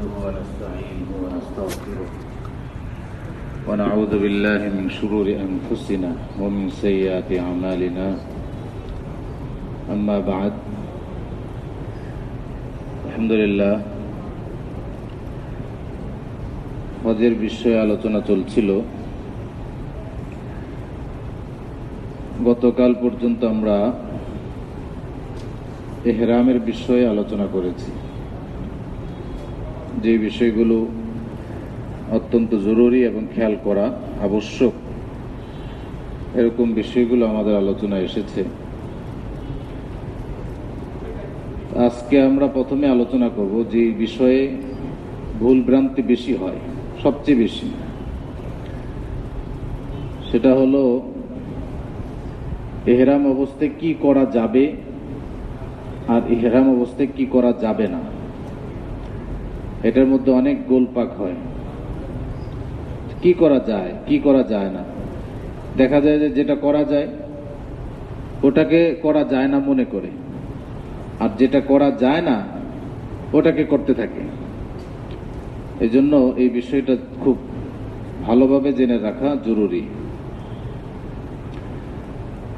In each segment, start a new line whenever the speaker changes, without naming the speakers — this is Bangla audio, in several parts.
نحمده ونستعينه ونستغفره ونعوذ بالله من شرور أنفسنا ومن سيئات أعمالنا أما بعد الحمد لله হজের বিষয়ে আলোচনা চলছিল। গতকাল পর্যন্ত আমরা ইহরামের বিষয়ে আলোচনা করেছি, যে বিষয়গুলো অত্যন্ত জরুরি এবং খেয়াল করা আবশ্যক, এরকম বিষয়গুলো আমাদের আলোচনায় এসেছে। আজকে আমরা প্রথমে আলোচনা করব যে বিষয়ে ভুল ভ্রান্তি বেশি হয়, সবচেয়ে বেশি, সেটা হলো ইহরাম অবস্থায় কি করা যাবে আর ইহরাম অবস্থায় কি করা যাবে না। এটার মধ্যে অনেক গোলপাক হয়। কি করা যায়, কি করা যায় না। দেখা যায় যে যেটা করা যায় ওটাকে করা যায় না মনে করে, আর যেটা করা যায় না ওটাকে করতে থাকে। এই জন্য এই বিষয়টা খুব ভালোভাবে জেনে রাখা জরুরি।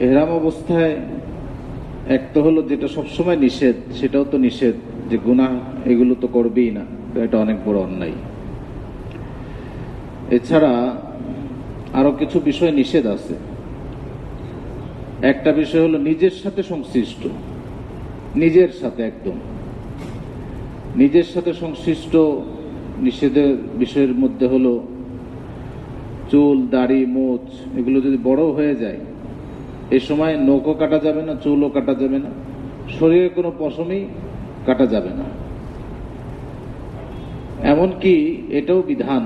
ইহরাম অবস্থায় এক তো হলো যেটা সবসময় নিষেধ, সেটাও তো নিষেধ, যে গুনাহ এগুলো তো করবেই না, এটা অনেক বড় অন্যায়। এছাড়া আরো কিছু বিষয় নিষেধ আছে। একটা বিষয় হলো নিজের সাথে সংশ্লিষ্ট, নিজের সাথে একদম নিজের সাথে সংশ্লিষ্ট নিষেধের বিষয়ের মধ্যে হলো চুল, দাড়ি, মোচ এগুলো যদি বড় হয়ে যায়, এই সময় নখও কাটা যাবে না, চুলও কাটা যাবে না, শরীরে কোনো পশমই কাটা যাবে না। এমনকি এটাও বিধান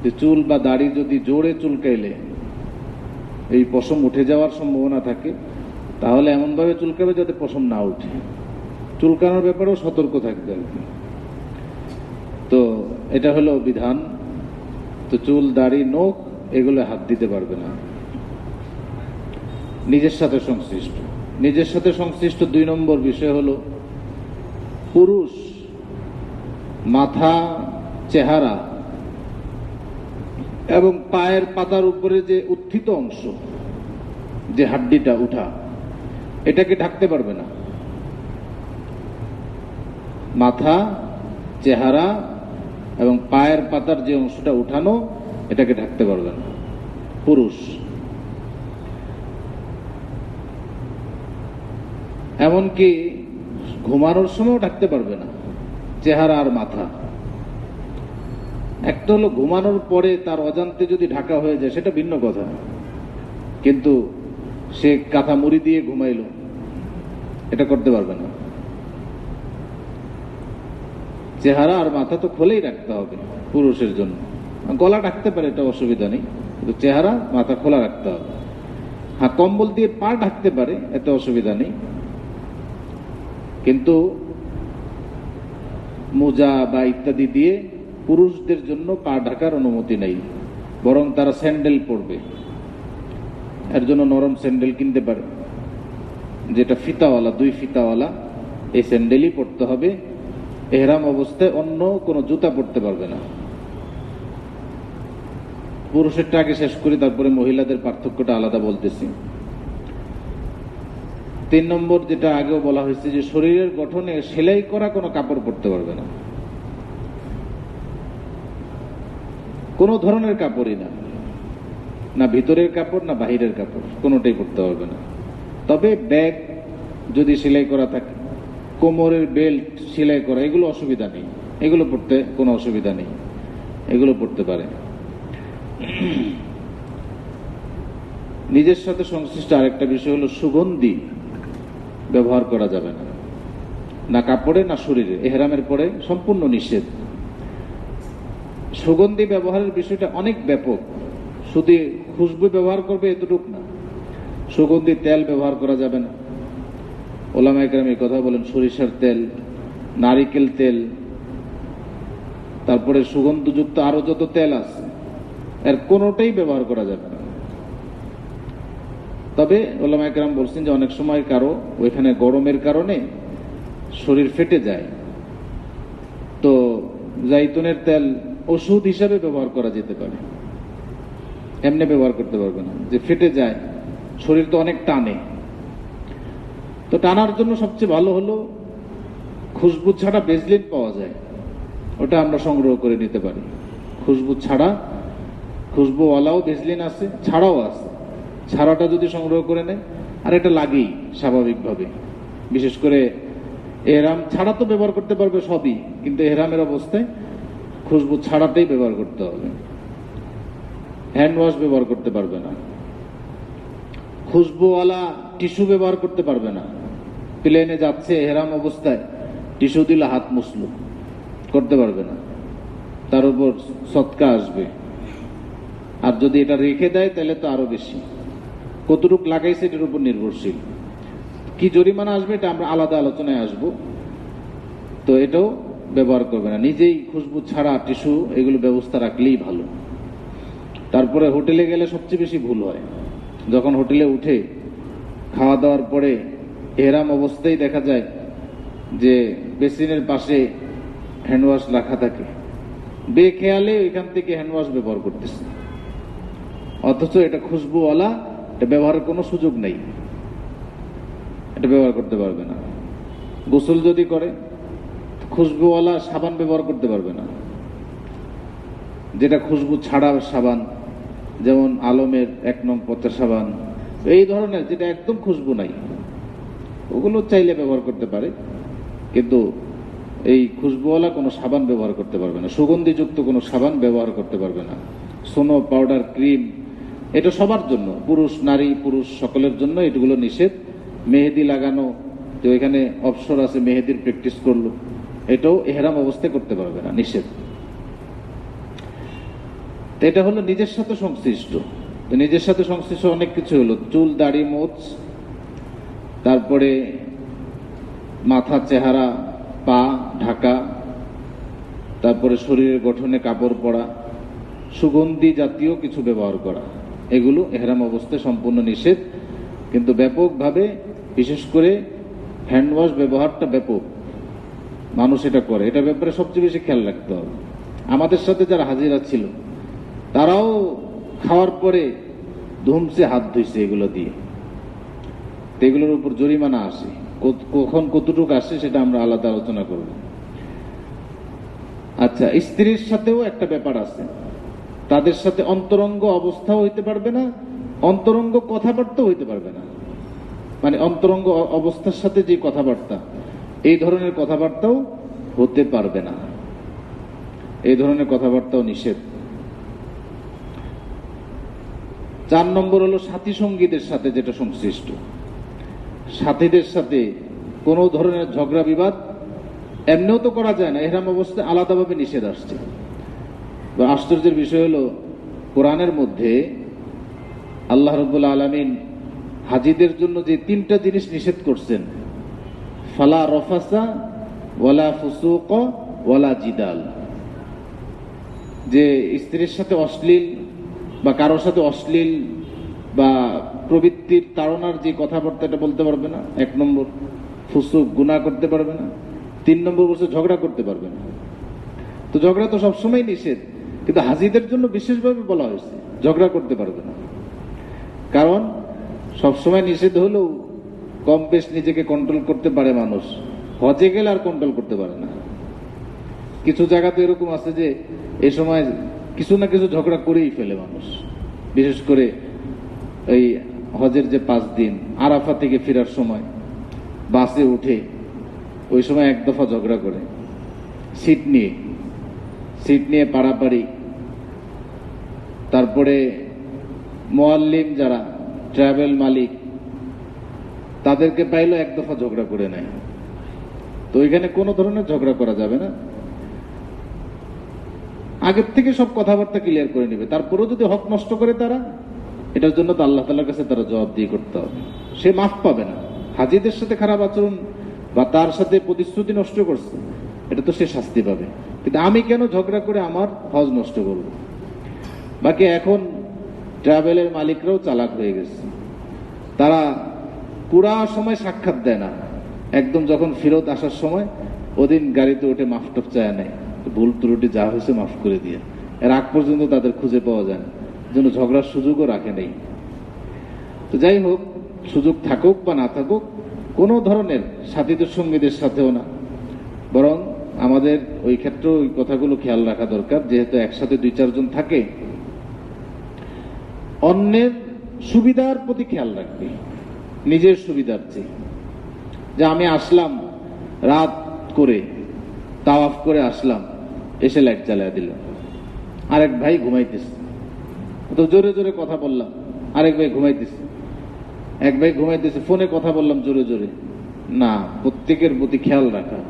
যে চুল বা দাড়ি যদি জোরে চুলকাইলে এই পশম উঠে যাওয়ার সম্ভাবনা থাকে, তাহলে এমনভাবে চুলকাবে যাতে পশম না উঠে। চুলকানোর ব্যাপারেও সতর্ক থাকতে হবে। তো এটা হলো বিধান। তো চুল, দাড়ি, নখ এগুলো হাত দিতে পারবে না। নিজের সাথে সংশ্লিষ্ট, নিজের সাথে সংশ্লিষ্ট 2 নম্বর বিষয় হলো পুরুষ মাথা, চেহারা এবং পায়ের পাতার উপরে যে উত্থিত অংশ, যে হাড্ডিটা উঠা, এটাকে ঢাকতে পারবে না। মাথা, চেহারা এবং পায়ের পাতার যে অংশটা উঠানো, এটাকে ঢাকতে পারবে না পুরুষ। এমনকি ঘুমানোর সময়ও ঢাকতে পারবে না চেহারা আর মাথা। একটা হলো ঘুমানোর পরে তার অজান্তে যদি ঢাকা হয়ে যায়, সেটা ভিন্ন কথা, কিন্তু সে কাঁথা মুড়ি দিয়ে ঘুমাইলো, এটা করতে পারবে না। চেহারা আর মাথা তো খোলেই রাখতে হবে পুরুষের জন্য। গলা ঢাকতে পারে, এটা অসুবিধা নেই, কিন্তু চেহারা মাথা খোলা রাখতে হবে। হ্যাঁ, কম্বল দিয়ে পা ঢাকতে পারে, এতে অসুবিধা নেই, কিন্তু মোজা বা ইত্যাদি দিয়ে পুরুষদের জন্য পা ঢাকার অনুমতি নেই। বরং তারা স্যান্ডেল পরবে। এর জন্য নরম স্যান্ডেল কিনতে পারে, যেটা ফিতাওয়ালা, 2 ফিতাওয়ালা, এই স্যান্ডেলই পরতে হবে। ইহরাম অবস্থায় অন্য কোনো জুতা পরতে পারবে না। পুরুষেরটা আগে শেষ করি, তারপরে মহিলাদের পার্থক্যটা আলাদা বলতেছি। 3 নম্বর যেটা আগেও বলা হয়েছে, যে শরীরের গঠনে সেলাই করা কোনো কাপড় পরতে পারবে না, কোনো ধরনের কাপড়ই না, না ভিতরের কাপড় না বাহিরের কাপড়, কোনোটাই পরতে পারবে না। তবে ব্যাগ যদি সেলাই করা থাকে, কোমরের বেল্ট সেলাই করা, এগুলো অসুবিধা নেই, এগুলো পরতে কোনো অসুবিধা নেই, এগুলো পরতে পারে। নিজের সাথে সংশ্লিষ্ট আরেকটা বিষয় হলো সুগন্ধি ব্যবহার করা যাবে না, না কাপড়ে না শরীরে। ইহরামের পরে সম্পূর্ণ নিষেধ। সুগন্ধি ব্যবহারের বিষয়টা অনেক ব্যাপক। শুধু খুশবু ব্যবহার করবে এতটুক না, সুগন্ধি তেল ব্যবহার করা যাবে না। ওলামায়ে কেরাম এই কথা বলেন, সরিষার তেল, নারিকেল তেল, তারপরে সুগন্ধযুক্ত আরো যত তেল আছে, এর কোনোটাই ব্যবহার করা যাবে না। তবে ওলামায়ে কেরাম বলছেন যে অনেক সময় কারো ওইখানে গরমের কারণে শরীর ফেটে যায়, তো জাইতুনের তেল ওষুধ হিসাবে ব্যবহার করা যেতে পারে, এমনি ব্যবহার করতে পারবে না, যে ফেটে যায়, শরীর তো অনেক টানে। তো টানার জন্য সবচেয়ে ভালো হলো খুশবু ছাড়া বেজলিন পাওয়া যায়, ওটা আমরা সংগ্রহ করে নিতে পারি। খুশবু ছাড়া, খুশবুওয়ালাও বেজলিন আছে, ছাড়াও আছে। ছাড়াটা যদি সংগ্রহ করে নেয়, আর এটা লাগেই স্বাভাবিকভাবে। বিশেষ করে এহরাম ছাড়া তো ব্যবহার করতে পারবে সবই, কিন্তু এহরামের অবস্থায় খুশবু ছাড়াটাই ব্যবহার করতে হবে। হ্যান্ড ওয়াশ ব্যবহার করতে পারবে না, খুশবুওয়ালা টিস্যু ব্যবহার করতে পারবে না। প্লেনে যাচ্ছে এহরাম অবস্থায়, টিস্যু দিলে হাত মুছলো, করতে পারবে না, তার উপর সৎকা আসবে। আর যদি এটা রেখে দেয় তাহলে তো আরো বেশি। কতটুক লাগাইছে এটার উপর নির্ভরশীল। কি জরিমানা আসবে এটা আমরা আলাদা আলোচনায় আসব। তো এটাও ব্যবহার করবে না, নিজেই খুশবু ছাড়া টিস্যু এগুলো ব্যবস্থা রাখলেই ভালো। তারপরে হোটেলে গেলে সবচেয়ে বেশি ভুল হয়, যখন হোটেলে উঠে খাওয়া দাওয়ার পরে এহরাম অবস্থায় দেখা যায় যে বেসিনের পাশে হ্যান্ডওয়াশ রাখা থাকে, বেখেয়ালে ওইখান থেকে হ্যান্ডওয়াশ ব্যবহার করতেছে, অথচ এটা খুশবুওয়ালা, এটা ব্যবহারের কোনো সুযোগ নেই, এটা ব্যবহার করতে পারবে না। গোসল যদি করে খুশবুওয়ালা সাবান ব্যবহার করতে পারবে না, যেটা খুশবু ছাড়া সাবান, যেমন আলমের 1 নং 50 সাবান, এই ধরনের যেটা একদম খুশবু নাই, ওগুলো চাইলে ব্যবহার করতে পারে, কিন্তু এই খুশবুওয়ালা কোনো সাবান ব্যবহার করতে পারবে না, সুগন্ধিযুক্ত কোনো সাবান ব্যবহার করতে পারবে না। সোনো, পাউডার, ক্রিম, এটা সবার জন্য, পুরুষ নারী পুরুষ সকলের জন্য এগুলো নিষেধ। মেহেদি লাগানো, যে ওইখানে অবসর আছে মেহেদির প্র্যাকটিস করলো, এটাও এহরাম অবস্থায় করতে পারবে না, নিষেধ। তো এটা হলো নিজের সাথে সংশ্লিষ্ট। তো নিজের সাথে সংশ্লিষ্ট অনেক কিছু হলো, চুল দাড়ি মোচ, তারপরে মাথা চেহারা পা ঢাকা, তারপরে শরীরের গঠনে কাপড় পরা, সুগন্ধি জাতীয় কিছু ব্যবহার করা, এগুলো এহরাম অবস্থায় সম্পূর্ণ নিষেধ। কিন্তু ব্যাপকভাবে, বিশেষ করে হ্যান্ড ওয়াশ ব্যবহারটা ব্যাপক, মানুষ এটা করে, এটা ব্যাপারে সবচেয়ে বেশি খেয়াল রাখতে হবে। আমাদের সাথে যারা হাজিরা ছিল তারাও খাওয়ার পরে ধুমসে হাত ধুইছে এগুলো দিয়ে। এগুলোর উপর জরিমানা আসে, কখন কতটুকু আসে সেটা আমরা আলাদা আলোচনা করব। আচ্ছা, স্ত্রীর সাথেও একটা ব্যাপার আছে, তাদের সাথে অন্তরঙ্গ অবস্থাও হইতে পারবে না, অন্তরঙ্গ কথাবার্তাও হইতে পারবে না। মানে অন্তরঙ্গ অবস্থার সাথে যে কথাবার্তা, এই ধরনের কথাবার্তাও হতে পারবে না, এই ধরনের কথাবার্তাও নিষেধ। 4 নম্বর হলো সাথী সঙ্গীদের সাথে যেটা সংশ্লিষ্ট, সাথীদের সাথে কোনো ধরনের ঝগড়া বিবাদ এমনিও তো করা যায় না, এহরাম অবস্থায় আলাদাভাবে নিষেধ আসছে। আশ্চর্যের বিষয় হলো, কোরআনের মধ্যে আল্লাহ রাব্বুল আলামিন হাজীদের জন্য যে 3টা জিনিস নিষেধ করছেন, ফালা রফাসা ওয়ালা ফুসুক ওয়ালা জিদাল, যে স্ত্রীর সাথে অশ্লীল বা কারোর সাথে অশ্লীল বা প্রবৃত্তির তাড়নার যে কথাবার্তাটা বলতে পারবে না, 1 নম্বর। ফুসুক, গুনাহ করতে পারবে না। 3 নম্বর বলছে ঝগড়া করতে পারবে না। তো ঝগড়া তো সবসময় নিষেধ, কিন্তু হাজীদের জন্য বিশেষভাবে বলা হয়েছে ঝগড়া করতে পারবে না। কারণ সবসময় নিষেধ হলেও কম বেশ নিজেকে কন্ট্রোল করতে পারে মানুষ, হজে গেলে আর কন্ট্রোল করতে পারে না। কিছু জায়গাতে এরকম আছে যে এই সময় কিছু না কিছু ঝগড়া করেই ফেলে মানুষ, বিশেষ করে এই হজের যে 5 দিন, আরাফা থেকে ফেরার সময় বাসে উঠে ওই সময় 1 দফা ঝগড়া করে, সিট নিয়ে পাড়াপাড়ি। তারপরে মুআল্লিম যারা ট্রাভেল মালিক, তাদেরকে পাইলো 1 দফা ঝগড়া করে নেয়। তো ওইখানে কোনো ধরনের ঝগড়া করা যাবে না, আগের থেকে সব কথাবার্তা ক্লিয়ার করে নেবে। তারপরেও যদি হক নষ্ট করে তারা, এটার জন্য তো আল্লাহ তাআলার কাছে তারা জবাবদিহি করতে হবে, সে মাফ পাবে না। হাজীদের সাথে খারাপ আচরণ বা তার সাথে প্রতিশ্রুতি নষ্ট করছে, এটা তো সে শাস্তি পাবে। কিন্তু আমি কেন ঝগড়া করে আমার হজ নষ্ট করব? বাকি এখন ট্রাভেলের মালিকরাও চালাক হয়ে গেছে, তারা পুরা সময় সাক্ষাৎ দেয় না, একদম যখন ফেরত আসার সময় ওদিন গাড়িতে উঠে মাফ টাফ চায় নেয়, ভুল ত্রুটি যা হয়েছে মাফ করে দিয়ে, এর আগ পর্যন্ত তাদের খুঁজে পাওয়া যায় না, যেন ঝগড়ার সুযোগও রাখে নেই। তো যাই হোক, সুযোগ থাকুক বা না থাকুক, কোনো ধরনের সাথীদের সঙ্গীদের সাথেও না, বরং আমাদের ওই ক্ষেত্রে ওই কথাগুলো খেয়াল রাখা দরকার। যেহেতু একসাথে 2-4 জন থাকে, অন্যের সুবিধার প্রতি খেয়াল রাখবে, নিজের সুবিধার চেয়ে। যে আমি আসলাম রাত করে, তাওয়াফ করে আসলাম, এসে লাইট জ্বালিয়ে দিল, আরেক ভাই ঘুমাইতেছে, তো জোরে জোরে কথা বললাম, আরেক ভাই ঘুমাইতেছে, এক ভাই ঘুমাইতেছে, ফোনে কথা বললাম জোরে জোরে। না, প্রত্যেকের প্রতি খেয়াল রাখা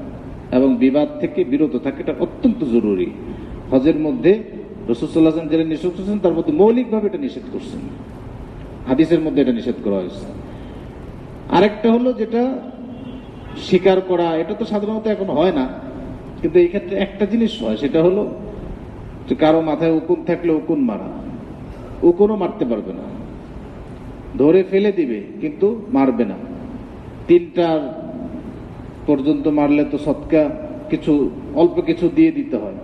এবং বিবাদ থেকে বিরত থাকা, এটা অত্যন্ত জরুরি। হজের মধ্যে রাসূল সাল্লাল্লাহু আলাইহি ওয়াসাল্লাম যেটা নিষেধ করছেন, তার মধ্যে মৌলিকভাবে এটা নিষেধ করছেন, হাদিসের মধ্যে এটা নিষেধ করা হয়েছে। আরেকটা হলো যেটা স্বীকার করা, এটা তো সাধারণত এখন হয় না, কিন্তু এই ক্ষেত্রে একটা জিনিস হয়, সেটা হলো যে কারো মাথায় উকুন থাকলে উকুন মারা। উকুনও মারতে পারবে না, ধরে ফেলে দিবে কিন্তু মারবে না। 3টার পর্যন্ত মারলে তো সদকা কিছু, অল্প কিছু দিয়ে দিতে হয়,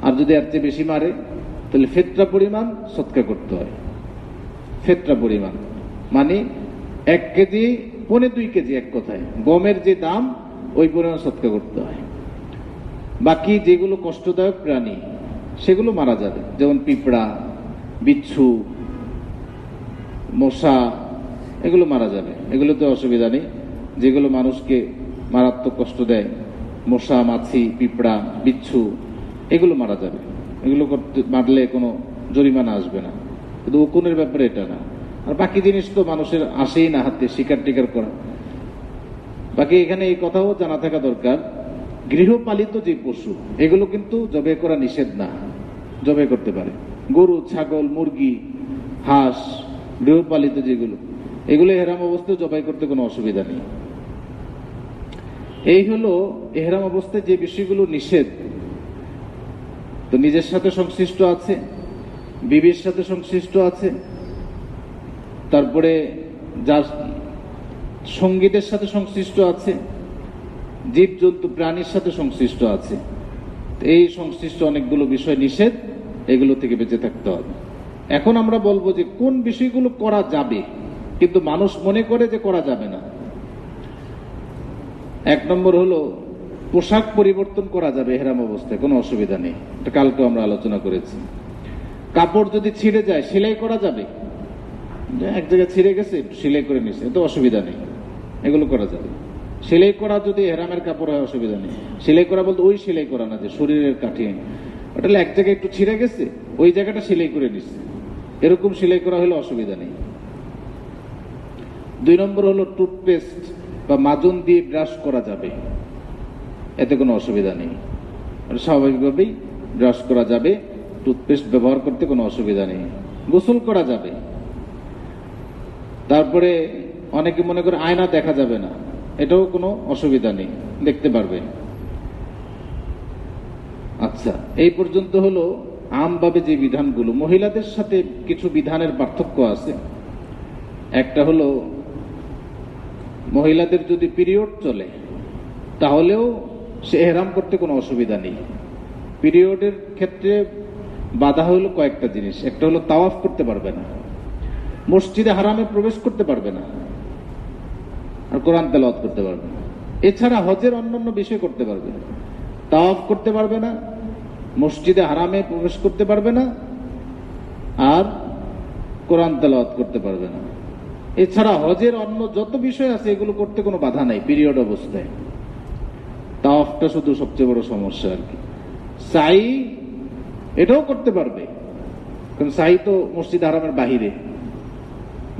আর যদি এর চেয়ে বেশি মারে তাহলে ফিতরা পরিমাণ সদকা করতে হয়। ফিতরা পরিমাণ মানে 1 কেজি, 1.25 কেজি, এক কথায় গমের যে দাম ওই পরিমাণ সদকা করতে হয়। বাকি যেগুলো কষ্টদায়ক প্রাণী সেগুলো মারা যাবে, যেমন পিঁপড়া, বিচ্ছু, মশা, এগুলো মারা যাবে, এগুলোতে অসুবিধা নেই। যেগুলো মানুষকে মারাত্মক কষ্ট দেয়, মশা, মাছি, পিঁপড়া, বিচ্ছু, এগুলো মারা যাবে, এগুলো মারলে কোনো জরিমানা আসবে না। কিন্তু উকুনের ব্যাপারে এটা না। আর বাকি জিনিস তো মানুষের আসেই না হাতে, শিকার টিকার করা। বাকি এখানে এই কথাও জানা থাকা দরকার, গৃহপালিত যে পশু এগুলো কিন্তু জবাই করা নিষেধ না, জবাই করতে পারে। গরু, ছাগল, মুরগি, হাঁস, গৃহপালিত যেগুলো, এগুলো ইহরাম অবস্থায় জবাই করতে কোনো অসুবিধা নেই। এই হলো ইহরাম অবস্থায় যে বিষয়গুলো নিষেধ। তো নিজের সাথে সংশ্লিষ্ট আছে, বিবির সাথে সংশ্লিষ্ট আছে, তারপরে যার সঙ্গীদের সাথে সংশ্লিষ্ট আছে, জীবজন্তু প্রাণীর সাথে সংশ্লিষ্ট আছে। এই সংশ্লিষ্ট অনেকগুলো বিষয় নিষেধ, এগুলো থেকে বেঁচে থাকতে হবে। এখন আমরা বলবো যে কোন বিষয়গুলো করা যাবে কিন্তু মানুষ মনে করে যে করা যাবে না। 1 নম্বর হলো পোশাক পরিবর্তন করা যাবে ইহরাম অবস্থায়, কোনো অসুবিধা নেই, এটা কালকে আমরা আলোচনা করেছি। কাপড় যদি ছিঁড়ে যায় সেলাই করা যাবে, এক জায়গায় ছিঁড়ে গেছে সেলাই করে নিছে, এত অসুবিধা নেই, এগুলো করা যাবে। সেলাই করা যদি ইহরামের কাপড় হয় অসুবিধা নেই। সেলাই করা বলতে ওই সেলাই করা না যে শরীরের কাঠিয়ে, ওটা এক জায়গায় একটু ছিঁড়ে গেছে, ওই জায়গাটা সেলাই করে নিছে, এরকম সেলাই করা হলে অসুবিধা নেই। 2 নম্বর হলো টুথপেস্ট বা মাজন দিয়ে ব্রাশ করা যাবে, এতে কোনো অসুবিধা নেই, স্বাভাবিকভাবেই ব্রাশ করা যাবে, টুথপেস্ট ব্যবহার করতে কোনো অসুবিধা নেই। গোসল করা যাবে। তারপরে অনেকে মনে করে আয়না দেখা যাবে না, এটাও কোনো অসুবিধা নেই, দেখতে পারবে। আচ্ছা, এই পর্যন্ত হলো আমভাবে যে বিধানগুলো। মহিলাদের সাথে কিছু বিধানের পার্থক্য আছে। একটা হলো মহিলাদের যদি পিরিয়ড চলে তাহলেও সে ইহরাম করতে কোনো অসুবিধা নেই। পিরিয়ডের ক্ষেত্রে বাধা হলো কয়েকটা জিনিস। একটা হলো তাওয়াফ করতে পারবে না, মসজিদে হারামে প্রবেশ করতে পারবে না, আর কোরআন তেলাওয়াত করতে পারবে না। এছাড়া হজের অন্যান্য বিষয় করতে পারবে, তাওয়াফ করতে পারবে না, মসজিদে হারামে প্রবেশ করতে পারবে না, আর কোরআন তেলাওয়াত করতে পারবে না। এছাড়া হজের অন্য যত বিষয় আছে এগুলো করতে কোনো বাধা নাই পিরিয়ড অবস্থায়। তাওয়াফটা শুধু সবচেয়ে বড় সমস্যা আর কি। সাই এটাও করতে পারবে, কারণ সাই তো মসজিদ হারামের বাহিরে।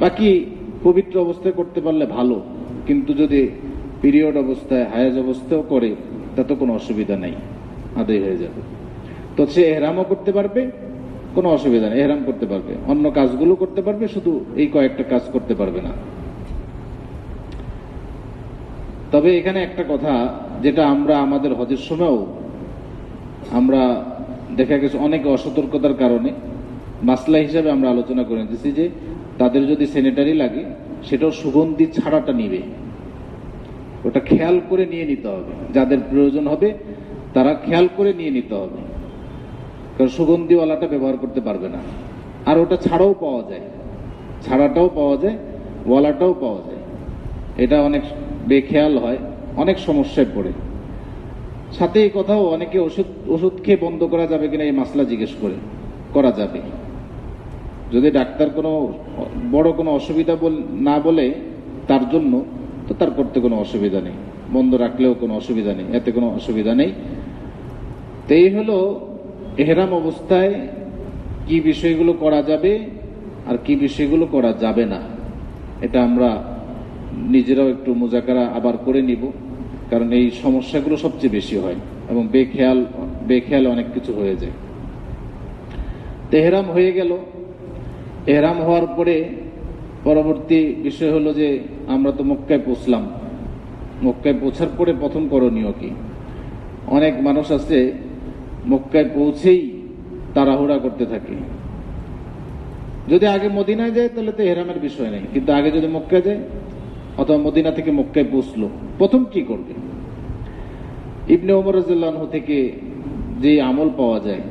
বাকি পবিত্র অবস্থায় করতে পারলে ভালো, কিন্তু যদি পিরিয়ড অবস্থায়, হায়াজ অবস্থাও করে তাতে কোনো অসুবিধা নেই, আদায় হয়ে যাবে। তো সে এহরামও করতে পারবে, কোনো অসুবিধা নেই, এহরাম করতে পারবে, অন্য কাজগুলো করতে পারবে, শুধু এই কয়েকটা কাজ করতে পারবে না। তবে এখানে একটা কথা, যেটা আমরা আমাদের হজের সময়ও আমরা দেখা গেছে অনেক অসতর্কতার কারণে মাসলা হিসাবে আমরা আলোচনা করে নিতেছি যে তাদের যদি স্যানিটারি লাগে সেটাও সুগন্ধি ছাড়াটা নিবে, ওটা খেয়াল করে নিয়ে নিতে হবে। যাদের প্রয়োজন হবে তারা খেয়াল করে নিয়ে নিতে হবে, কারণ সুগন্ধিওয়ালাটা ব্যবহার করতে পারবে না। আর ওটা ছাড়াও পাওয়া যায়, ছাড়াটাও পাওয়া যায়, ওয়ালাটাও পাওয়া যায়। এটা অনেক বেখেয়াল হয়, অনেক সমস্যায় পড়ে। সাথে এই কথাও অনেকে ওষুধ খেয়ে বন্ধ করা যাবে কিনা এই মাসলা জিজ্ঞেস করা যাবে। যদি ডাক্তার কোনো বড় কোনো অসুবিধা না বলে তার জন্য, তো তার করতে কোনো অসুবিধা নেই, বন্ধ রাখলেও কোনো অসুবিধা নেই, এতে কোনো অসুবিধা নেই। তো এই হলো ইহরাম অবস্থায় কি বিষয়গুলো করা যাবে আর কি বিষয়গুলো করা যাবে না। এটা আমরা নিজেরাও একটু মুজাকারা আবার করে নিব, কারণ এই সমস্যাগুলো সবচেয়ে বেশি হয় এবং বেখেয়াল অনেক কিছু হয়ে যায়। ইহরাম হয়ে গেল। ইহরাম হওয়ার পরে পরবর্তী বিষয় হলো যে আমরা তো মক্কায় পৌঁছলাম। মক্কায় পৌঁছার পরে প্রথম করণীয় কি? অনেক মানুষ আছে মক্কায় পৌঁছেই তাড়াহুড়া করতে থাকে। যদি আগে মদিনায় যায় তাহলে তো ইহরামের বিষয় নেই, কিন্তু আগে যদি মক্কায় যায় অথবা মদিনা থেকে মক্কায় পৌঁছলো, প্রথম কি করবে? ইবনে ওমর রাদিয়াল্লাহু আনহু থেকে যে আমল পাওয়া যায়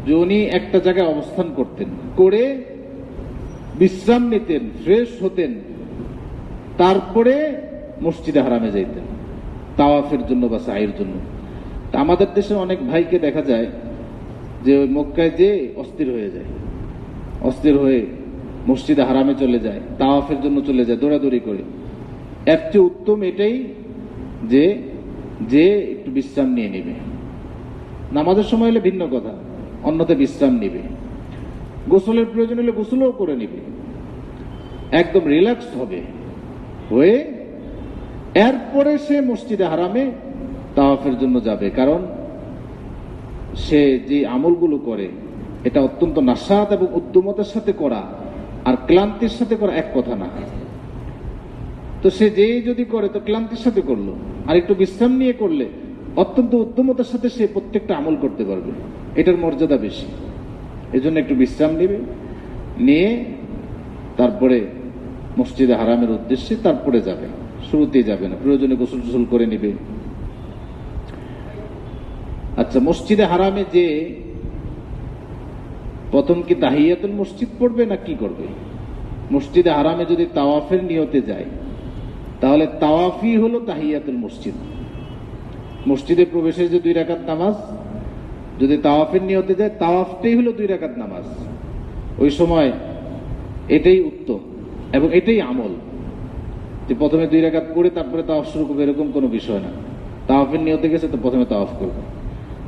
যে উনি একটা জায়গায় অবস্থান করতেন, করে বিশ্রাম নিতেন, ফ্রেশ হতেন, তারপরে মসজিদে হারামে যাইতেন তাওয়াফের জন্য বা সাইয়ের জন্য। তা আমাদের দেশে অনেক ভাইকে দেখা যায় যে ওই মক্কায় যে অস্থির হয়ে যায়, অস্থির হয়ে মসজিদে হারামে চলে যায়, তাওয়াফের জন্য চলে যায় দৌড়াদৌড়ি করে। এর চেয়ে উত্তম এটাই যে একটু বিশ্রাম নিয়ে নেবে। নামাজের সময় হলে ভিন্ন কথা, অন্যতে বিশ্রাম নিবে। গোসলের প্রয়োজন হলে গোসলও করে নিবে, একদম রিল্যাক্স হবে, হয়ে এরপরে সে মসজিদে হারামে তাওয়াফের জন্য যাবে। কারণ সে যে আমলগুলো করে এটা অত্যন্ত নাশাত এবং উদ্যমতার সাথে করা আর ক্লান্তির সাথে করা এক কথা না। তো সে যেই যদি করে তো ক্লান্তির সাথে করলো, আর একটু বিশ্রাম নিয়ে করলে অত্যন্ত উদ্যমতার সাথে সে প্রত্যেকটা আমল করতে পারবে, এটার মর্যাদা বেশি। এজন্য একটু বিশ্রাম নেবে, নিয়ে তারপরে মসজিদে হারামের উদ্দেশ্যে তারপরে যাবে, শুরুতেই যাবে না, প্রয়োজনে গোসল টোসল করে নিবে। আচ্ছা, মসজিদে হারামে যে প্রথম কি তাহিয়াতুল মসজিদ পড়বে না কি করবে? মসজিদে হারামে যদি তাওয়াফের নিয়তে যায় তাহলে তাওয়াফই হলো তাহিয়াতুল মসজিদ। মসজিদে প্রবেশের যে 2 রাকাত নামাজ, যদি তাওয়াফের নিয়তে যায় তাওয়াফটাই হলো 2 রাকাত নামাজ। ওই সময় এটাই উত্তম এবং এটাই আমল, যে প্রথমে 2 রাকাত করে তারপরে তাওয়াফ শুরু করবে, এরকম কোনো বিষয় না। তাওয়াফের নিয়তে গেছে তো প্রথমে তাওয়াফ করবে।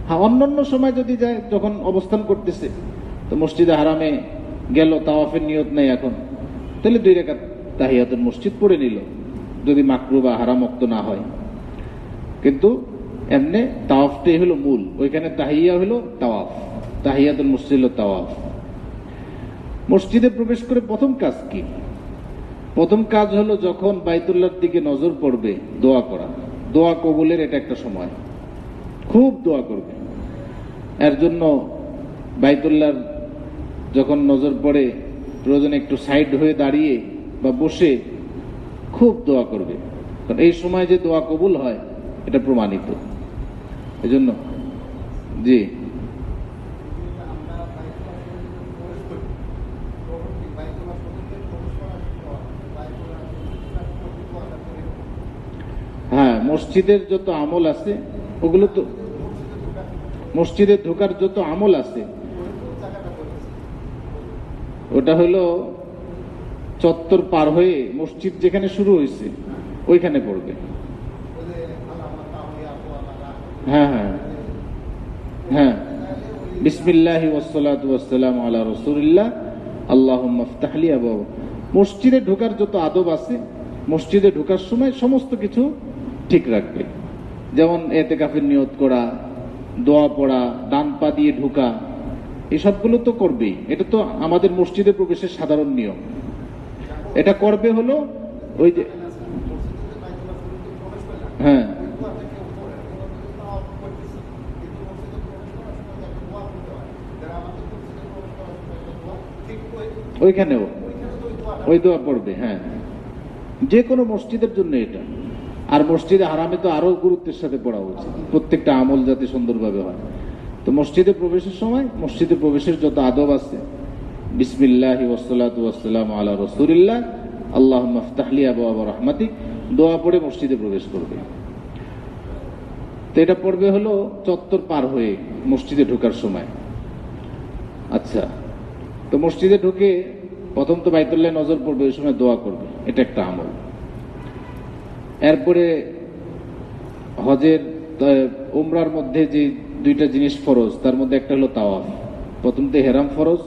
হ্যাঁ, অন্যান্য সময় যদি যায়, যখন অবস্থান করতেছে, তো মসজিদে হারামে গেল, তাওয়াফের নিয়ত নেই এখন, তাহলে 2 রাকাত তাহিয়াতুল মসজিদ পড়ে নিল, যদি মাকরু বা হারামুক্ত না হয়। কিন্তু এমনি তাওয়াফটাই হলো মূল, ওইখানে তাহিয়া হলো তাওয়াফ, তাহিয়াতুল মসজিদ হলো তাওয়াফ। মসজিদে প্রবেশ করে প্রথম কাজ কি? প্রথম কাজ হলো যখন বাইতুল্লাহর দিকে নজর পড়বে দোয়া করা। দোয়া কবুলের এটা একটা সময়, খুব দোয়া করবে। এর জন্য বাইতুল্লাহর যখন নজর পড়ে প্রয়োজনে একটু সাইড হয়ে দাঁড়িয়ে বা বসে খুব দোয়া করবে, কারণ এই সময় যে দোয়া কবুল হয় এটা প্রমাণিত। এজন্য জি, হ্যাঁ, মসজিদের যত আমল আছে ওগুলো তো, মসজিদে ঢোকার যত আমল আছে ওটা হলো চত্বর পার হয়ে মসজিদ যেখানে শুরু হয়েছে ওইখানে পড়বে। হ্যাঁ হ্যাঁ হ্যাঁ, বিসমিল্লাহি ওয়াসসালাতু ওয়াসসালামু আলা রাসূলিল্লাহ আল্লাহুম্মা ইফতাহ লি আবওয়াব। মসজিদে ঢোকার যত আদব আছে মসজিদে ঢোকার সময় সমস্ত কিছু ঠিক রাখবে। যেমন ইতিকাফের নিয়ত করা, দোয়া পড়া, ডান পা দিয়ে ঢোকা, এই সবগুলো তো করবেই। এটা তো আমাদের মসজিদে প্রবেশের সাধারণ নিয়ম। এটা করবে হলো ওই যে, হ্যাঁ ওইখানেও ওই দোয়া পড়বে। হ্যাঁ, যে কোনো মসজিদের জন্য এটা, আর মসজিদে হারামে তো আরো গুরুত্বের সাথে পড়া উচিত, প্রত্যেকটা আমল যাতে সুন্দরভাবে হয়। তো মসজিদে প্রবেশের সময় মসজিদে প্রবেশের যত আদব আছে, বিসমিল্লাহি ওয়াসসালাতু ওয়াসসালামু আলা রাসূলিল্লাহ, আল্লাহুম্মা ইফতাহ লি আবওয়াব রাহমাতিক, দোয়া পড়ে মসজিদে প্রবেশ করবে। তো এটা পড়বে হলো চত্বর পার হয়ে মসজিদে ঢোকার সময়। আচ্ছা, তো মসজিদে ঢুকে প্রথম তো বাইতুল্লাহ নজর পড়বে, ওই সময় দোয়া করবে, এটা একটা আমল। এরপরে হজের উমরার মধ্যে যে দুইটা জিনিস ফরজ, তার মধ্যে একটা হলো তাওয়াফ। প্রথম তো হেরাম ফরজ,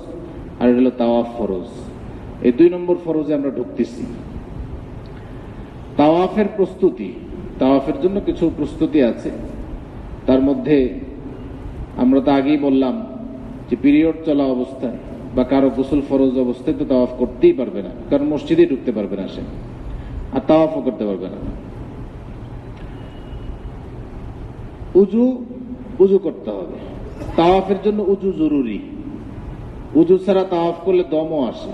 আর এটা হলো তাওয়াফ ফরজ। এই 2 নম্বর ফরজে আমরা ঢুকতেছি। তাওয়াফের প্রস্তুতি, তাওয়াফের জন্য কিছু প্রস্তুতি আছে। তার মধ্যে আমরা তো আগেই বললাম যে পিরিয়ড চলা অবস্থায় বা কারো গোসল ফরজ অবস্থায় তো তাওয়াফ করতেই পারবে না, কারণ মসজিদেই ঢুকতে পারবে না সে, আর তাওয়াফও করতে পারবে না। উজু করতে হবে। তাওয়াফের জন্য উজু জরুরি। উজু ছাড়া তাওয়াফ করলে দমও আসে,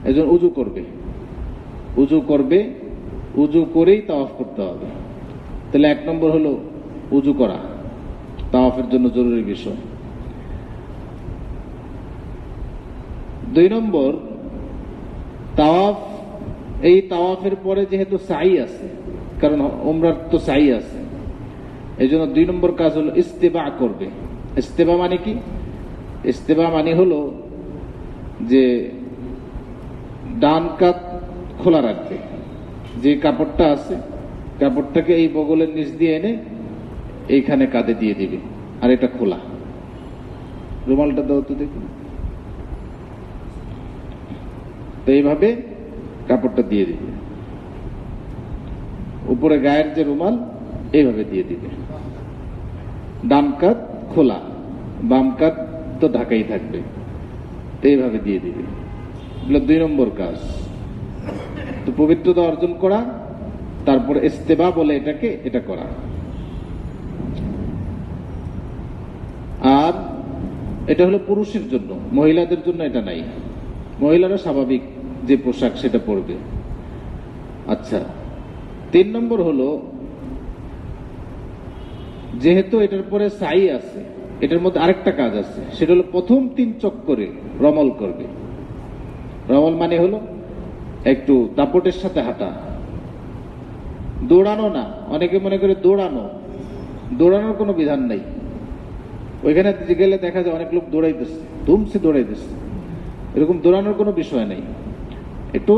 এজন্য উজু করবে। উজু করেই তাওয়াফ করতে হবে। তাহলে 1 নম্বর হলো উজু করা, তাওয়াফের জন্য জরুরি বিষয়। 2 নম্বর, তাওয়াফ, এই তাওয়াফের পরে যেহেতু সাই আছে, কারণ উমরার তো সাই আছে, এই জন্য 2 নম্বর কাজ হলো ইস্তেবা করবে। ইস্তেবা মানে কি? ইস্তেবা মানে হলো যে ডান কাঁধ খোলা রাখবে, যে কাপড়টা আছে কাপড়টাকে এই বগলের নিচ দিয়ে এনে এইখানে কাঁধে দিয়ে দিবে, আর এটা খোলা। রুমালটা দাও তো দেখুন। তো এইভাবে কাপড়টা দিয়ে দিবে, উপরে গায়ের যে রুমাল এইভাবে দিয়ে দিবে। ডান কাঁধ খোলা, বাম কাঁধ তো ঢাকাই থাকবে, তো এইভাবে দিয়ে দিবে। এগুলো 2 নম্বর কাজ। তো পবিত্রতা অর্জন করা, তারপরে ইস্তেবা বলে এটাকে, এটা করা। আর এটা হলো পুরুষের জন্য, মহিলাদের জন্য এটা নাই। মহিলারা স্বাভাবিক যে পোশাক সেটা পরবে। আচ্ছা, 3 নম্বর হলো, যেহেতু এটার পরে সাই আছে, এটার মধ্যে আরেকটা কাজ আছে, সেটা হলো প্রথম 3 চক্করে রমল করবে। রমল মানে হলো একটু দাপটের সাথে হাঁটা, দৌড়ানো না। অনেকে মনে করে দৌড়ানোর কোনো বিধান নাই। ওইখানে গেলে দেখা যায় অনেক লোক দৌড়াইতেছে, ধুমসে দৌড়াইতেছে, এরকম দৌড়ানোর কোনো বিষয় নাই। একটু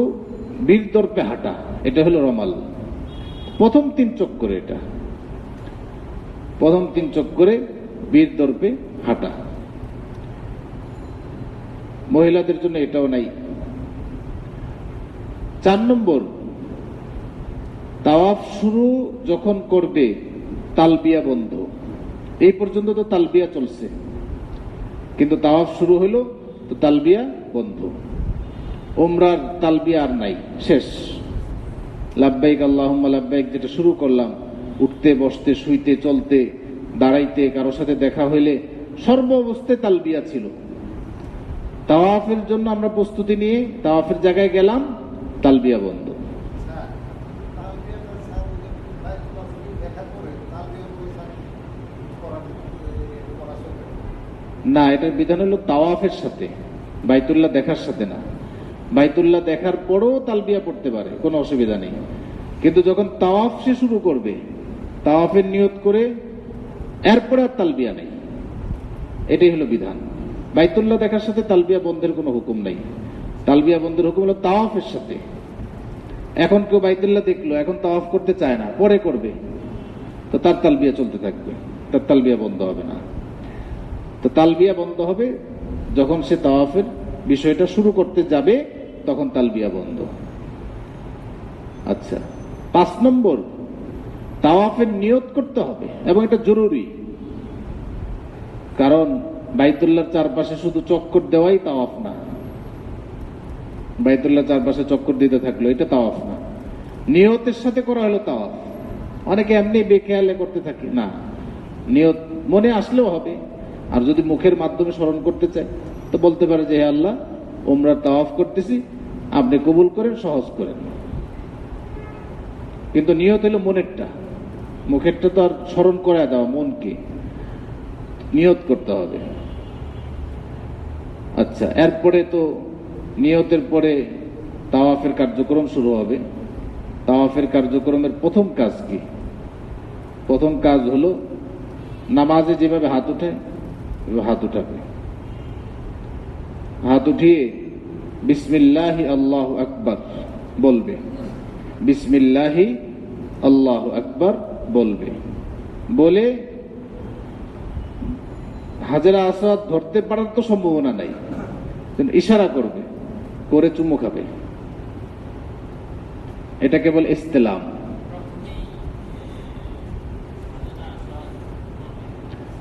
বীর দর্পে হাঁটা, এটা হলো রমাল। প্রথম 3 চক্করে, এটা প্রথম 3 চক্করে বীর দর্পে হাঁটা। মহিলাদের জন্য এটাও নাই। 4 নম্বর, তাওয়াফ শুরু যখন করবে তালবিয়া বন্ধ। এই পর্যন্ত তো তালবিয়া চলছে, কিন্তু তাওয়াফ শুরু হলো তো তালবিয়া বন্ধ। উমরার তালবিয়া আর নাই, শেষ। লাব্বাইক আল্লাহুম্মা লাব্বাইক যেটা শুরু করলাম, উঠতে বসতে শুইতে চলতে দাঁড়াইতে কারোর সাথে দেখা হইলে সর্ব অবস্থায় তালবিয়া ছিল। তাওয়াফের জন্য আমরা প্রস্তুতি নিয়ে তাওয়াফের জায়গায় গেলাম, তালবিয়া বন্ধ। না, এটার বিধান হলো তাওয়াফের সাথে, বাইতুল্লাহ দেখার সাথে না। বাইতুল্লাহ দেখার পরেও তালবিয়া পড়তে পারে, কোনো অসুবিধা নেই। কিন্তু যখন তাওয়াফ সে শুরু করবে, তাওয়াফের নিয়ত করে এরপরে আর তালবিয়া নেই, এটাই হলো বিধান। বাইতুল্লাহ দেখার সাথে তালবিয়া বন্ধের কোনো হুকুম নেই। তালবিয়া বন্ধের হুকুম হলো তাওয়াফের সাথে। এখন কেউ বাইতুল্লাহ দেখলো, এখন তাওয়াফ করতে চায় না, পরে করবে, তো তার তালবিয়া চলতে থাকবে, তার তালবিয়া বন্ধ হবে না। তো তালবিয়া বন্ধ হবে যখন সে তাওয়াফের বিষয়টা শুরু করতে যাবে, তখন তালবিয়া বন্ধ। আচ্ছা, 5 নম্বর, তাওয়াফের নিয়ত করতে হবে, এবং এটা জরুরি। কারণ বাইতুল্লাহর চারপাশে শুধু চক্কর দেওয়াই তাওয়াফ না। বাইতুল্লাহর চারপাশে চক্কর দিতে থাকলো, এটা তাওয়াফ না। নিয়তের সাথে করা হলো তাওয়াফ। অনেকে এমনি বেখেয়ালে করতে থাকে, না, নিয়ত মনে আসলেও হবে। আর যদি মুখের মাধ্যমে স্মরণ করতে চায় তো বলতে পারে যে, হে আল্লাহ, উমরার তাওয়াফ করতেছি, আপনি কবুল করেন, সহজ করেন। কিন্তু নিয়ত হলো মনেরটা, মুখেরটা তো আর স্মরণ করে দেওয়া, মনকে নিয়ত করতে হবে। আচ্ছা, এরপরে তো নিয়তের পরে তাওয়াফের কার্যক্রম শুরু হবে। তাওয়াফের কার্যক্রমের প্রথম কাজ কি? প্রথম কাজ হলো নামাজে যেভাবে হাত উঠায় হাত উঠাবে। হাত উঠিয়ে বিসমিল্লাহি আল্লাহু আকবার বলবে, বিসমিল্লাহি আল্লাহু আকবার বলবে। বলে হাজরা আসওয়াদ ধরতে পারার তো সম্ভাবনা নাই, ইশারা করবে, করে চুমু খাবে। এটা কেবল ইস্তেলাম।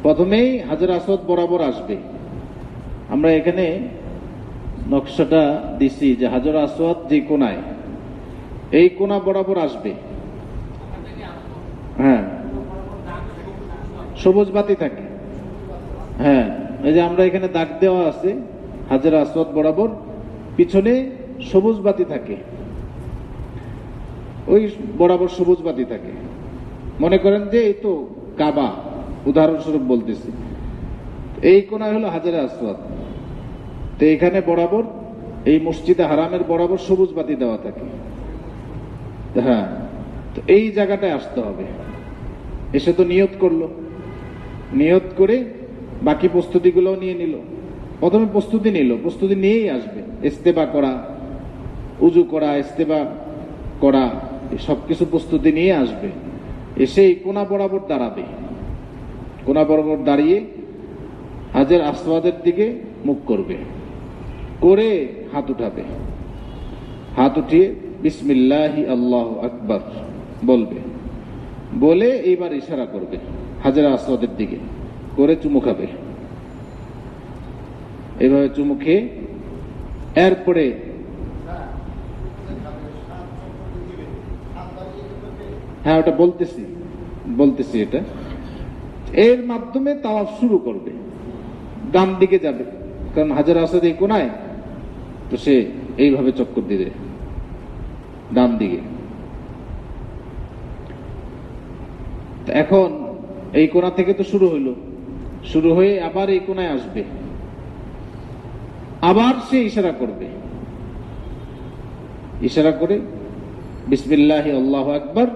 প্রথমেই হাজরা আসওয়াদ বরাবর আসবে। আমরা এখানে নকশাটা দিছি যে হাজরা আসওয়াদ যে কোনায়, এই কোনা বরাবর আসবে। হ্যাঁ, সবুজ বাতি থাকে। হ্যাঁ, এই যে আমরা এখানে দাগ দেওয়া আছে, হাজরা আসওয়াদ বরাবর পিছনে সবুজ বাতি থাকে, ওই বরাবর সবুজ বাতি থাকে। মনে করেন যে এই তো কাবা, উদাহরণস্বরূপ বলতেছি, এই কোনায় হলো হাজরা আসওয়াদ। তো এখানে বরাবর এই মসজিদে হারামের বরাবর সবুজ বাতি দেওয়া থাকে। হ্যাঁ, তো এই জায়গাটায় আসতে হবে। এসে তো নিয়ত করলো, নিয়ত করে বাকি প্রস্তুতিগুলো নিয়ে নিল। প্রথমে প্রস্তুতি নিল, প্রস্তুতি নিয়েই আসবে। ইস্তেবা করা, উজু করা, ইস্তেবা করা, সবকিছু প্রস্তুতি নিয়ে আসবে। এসে এই কোনা বরাবর দাঁড়াবে। কোনা বরাবর দাঁড়িয়ে হাজর আসওয়াদের দিকে মুখ করবে, করে হাত উঠাবে। হাত উঠিয়ে বিসমিল্লাহি আল্লাহু আকবার বলবে। বলে এইবার ইশারা করবে হাজর আসওয়াদের দিকে, করে চুমু খাবে। এইভাবে চুমু খেয়ে এরপরে হ্যাঁ, ওটা বলতেছি এটা। এর মাধ্যমে তাওয়াফ শুরু করবে। ডান দিকে যাবে, কারণ হাজর আসওয়াদ এই কোনায়, তো সে এইভাবে চক্কর দিবে ডান দিকে। এখন এই কোনা থেকে তো শুরু হইল, শুরু হয়ে আবার এই কোনায় আসবে, আবার সে ইশারা করবে। ইশারা করে বিসমিল্লাহি আল্লাহু আকবার,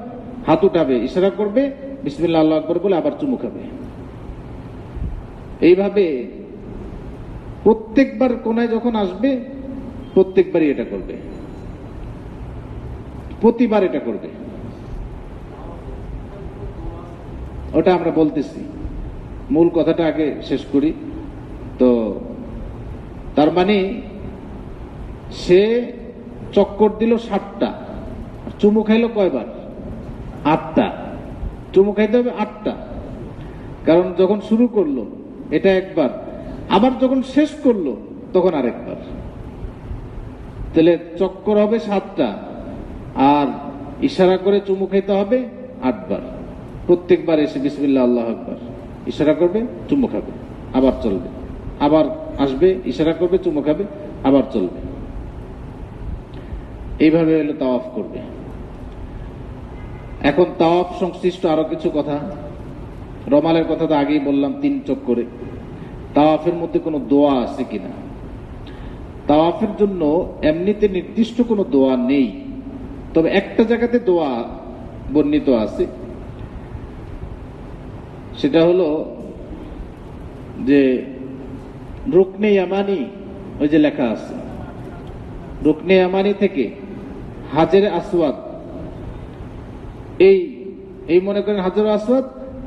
হাত উঠাবে, ইশারা করবে, বিসমিল্লাহ আল্লাহু আকবার বলে আবার চুমু খাবে। এইভাবে প্রত্যেকবার কোনায় যখন আসবে প্রত্যেকবারই এটা করবে, প্রতিবার এটা করবে। ওটা আমরা বলতেছি, মূল কথাটা আগে শেষ করি। তো তার মানে সে চক্কর দিল 7টা, চুমু খাইলো কয়বার? 8টা। চুমু খাইতে হবে 8টা, কারণ যখন শুরু করলো এটা একবার, আবার যখন শেষ করলো তখন আরেকবার। তাহলে চক্কর হবে 7টা, আর ইশারা করে চুমু খাইতে হবে 8 বার। প্রত্যেকবার এসে বিসমিল্লাহ আল্লাহু আকবার ইশারা করবে, চুমু খাবে, আবার চলবে, আবার আসবে, ইশারা করবে, চুমু খাবে, আবার চলবে। এইভাবে হলো তাওয়াফ করবে। এখন তাওয়াফ সংশ্লিষ্ট আরো কিছু কথা। রমালের কথা তো আগেই বললাম 3 চক্করে। তাওয়াফের মধ্যে কোনো দোয়া আছে কিনা? তাওয়াফের জন্য এমনিতে নির্দিষ্ট কোনো দোয়া নেই, তবে একটা জায়গাতে দোয়া বর্ণিত আছে। সেটা হলো যে রুকনে ইয়ামানি, ওই যে লেখা আছে রুকনে ইয়ামানি থেকে হাজরে আসওয়াদ, এই মনে করেন হাজর আসওয়াদ,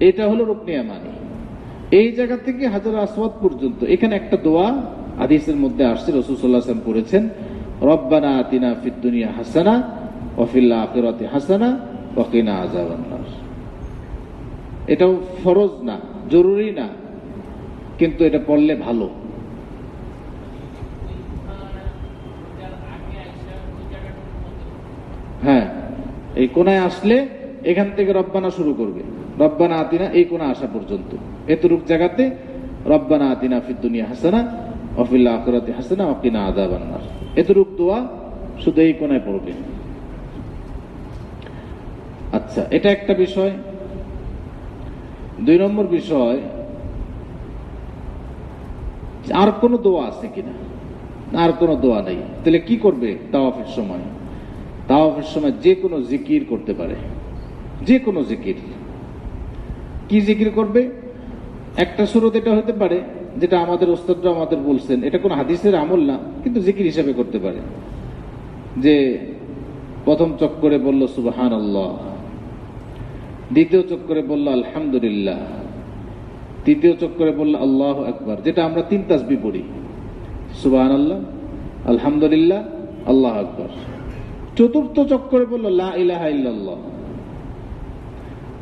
এটা হলো রুকনে ইয়ামানি। এই জায়গা থেকে হাজর আসওয়াদ পর্যন্ত এখানে একটা দোয়া হাদিসের মধ্যে আসছে, রাসূল সাল্লাল্লাহু আলাইহি ওয়াসাল্লাম করেছেন, রব্বানা আতিনা ফিদ দুনিয়া হাসানা ওয়া ফিল আখিরাতি হাসানা ওয়া কিনা আযাবান নার। এটাও ফরজ না, জরুরি না, কিন্তু এটা পড়লে ভালো। হ্যাঁ, এই কোনায় আসলে এখান থেকে রব্বানা শুরু করবে, রব্বানা আতিনা এই কোনা আসা পর্যন্ত, এতটুক জায়গাতে রব্বানা আতিনা ফিদ দুনিয়া হাসানা ওয়া ফিল আখিরাতি হাসানা ওয়া কিনা আযাবান নার, এতটুক দোয়া শুধু এই কোনায় পড়বে। আচ্ছা, এটা একটা বিষয়। 2 নম্বর বিষয়, আর কোন দোয়া আছে কিনা। আর কোন দোয়া নেই, তাহলে কি করবে? তাওয়াফের সময় যে কোনো জিকির করতে পারে, যে কোনো জিকির। কি জিকির করবে? একটা সুরত এটা হতে পারে, যেটা আমাদের ওস্তাদরা আমাদের বলছেন, এটা কোন হাদিসের আমল না, কিন্তু জিকির হিসেবে করতে পারে। যে প্রথম চক্করে বলল সুবহানাল্লাহ, দ্বিতীয় চক্করে বলল আলহামদুলিল্লাহ, তৃতীয় চক্করে বলল আল্লাহু আকবার, যেটা আমরা 3 তাসবিহ পড়ি, সুবহানাল্লাহ, আলহামদুলিল্লাহ, আল্লাহু আকবার। চতুর্থ চক্করে বলল লা ইলাহা ইল্লাল্লাহ।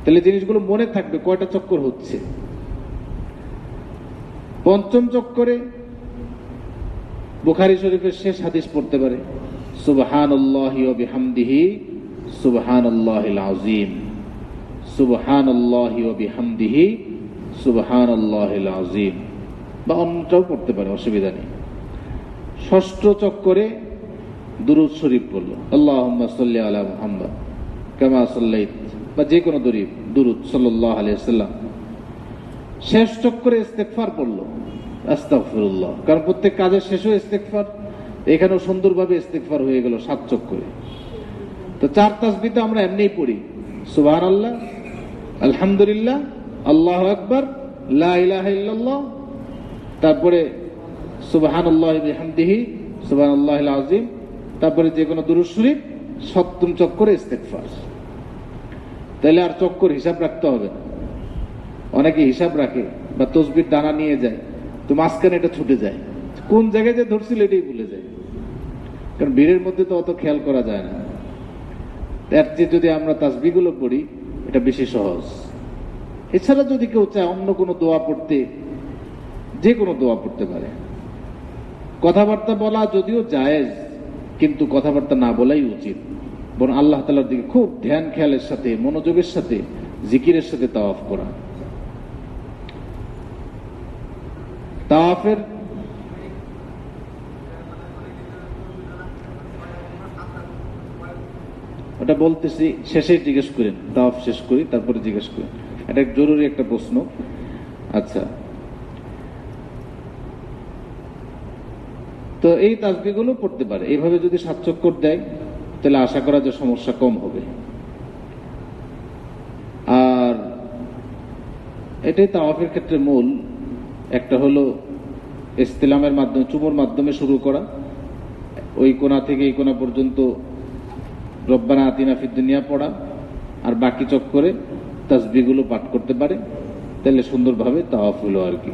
তাহলে জিনিসগুলো মনে থাকবে কয়টা চক্কর হচ্ছে। পঞ্চম চক্করে বুখারী শরীফের শেষ হাদিস পড়তে পারে, সুবহানাল্লাহি ওয়া বিহামদিহি সুবহানাল্লাহিল আযীম, সুবহানাল্লাহি ওয়া বিহামদিহি সুবহানাল্লাহিল আযীম, বা অন্যটাও পড়তে পারে, অসুবিধা নেই। ষষ্ঠ চক্করে দুরূদ শরীফ পড়ল, আল্লাহুম্মা সাল্লি আলা মুহাম্মাদ কামা সাল্লাইত, বা যে কোনো দুরূদ সাল্লাল্লাহু আলাইহি ওয়াসাল্লাম। শেষ চক্করে ইস্তেগফার পড়ল, আস্তাগফিরুল্লাহ, কারণ প্রত্যেক কাজের শেষে ইস্তেগফার, এখানেও সুন্দরভাবে ইস্তেগফার হয়ে গেল 7 চক্করে। তো 4 তাসবিহ আমরা এমনিই পড়ি, সুবহানাল্লাহ, আলহামদুলিল্লাহ, আল্লাহু আকবার, লা ইলাহা ইল্লাল্লাহ, তারপরে সুবহানাল্লাহি বিহামদিহি সুবহানাল্লাহিল আযীম, তারপরে যে কোনো দুরূদ শরীফ, 7ম চক্করে ইস্তেগফার। তাহলে আর চক্কর হিসাব রাখতে হবে না। অনেকে হিসাব রাখে বা তসবির দানা নিয়ে যায়, তো মাঝখানে এটা ছুটে যায়, কোন জায়গায় যে ধরছিল এটাই ভুলে যায়, কারণ ভিড়ের মধ্যে তো অত খেয়াল করা যায় না। এর চেয়ে যদি আমরা তাসবিহগুলো পড়ি, এটা বেশি সহজ। এছাড়া যদি কেউ চায় অন্য কোনো দোয়া পড়তে, যে কোনো দোয়া পড়তে পারে। কথাবার্তা বলা যদিও জায়েজ, কিন্তু কথাবার্তা না বলাই উচিত, বরং আল্লাহ তাআলার দিকে খুব ধ্যান খেয়ালের সাথে, মনোযোগের সাথে, জিকিরের সাথে তাওয়াফ করা। তাওয়াফের ওটা বলতেছি, শেষে জিজ্ঞেস করেন, তাওয়াফ শেষ করি তারপরে জিজ্ঞেস করেন, এটা জরুরি একটা প্রশ্ন। আচ্ছা, তো এই তাসবিহগুলো পড়তে পারে। এইভাবে যদি 7 চক্কর দেয়, তাহলে আশা করা যে সমস্যা কম হবে। আর এটাই তাওয়াফের ক্ষেত্রে মূল। একটা হলো ইস্তিলামের মাধ্যমে, চুমুর মাধ্যমে শুরু করা, ওই কোণা থেকে এই কোণা পর্যন্ত রব্বানা আতিনা ফিদ দুনিয়া পড়া, আর বাকি চক্করে তাসবিহগুলো পাঠ করতে পারে, তাহলে সুন্দরভাবে তাওয়াফ হলো আর কি।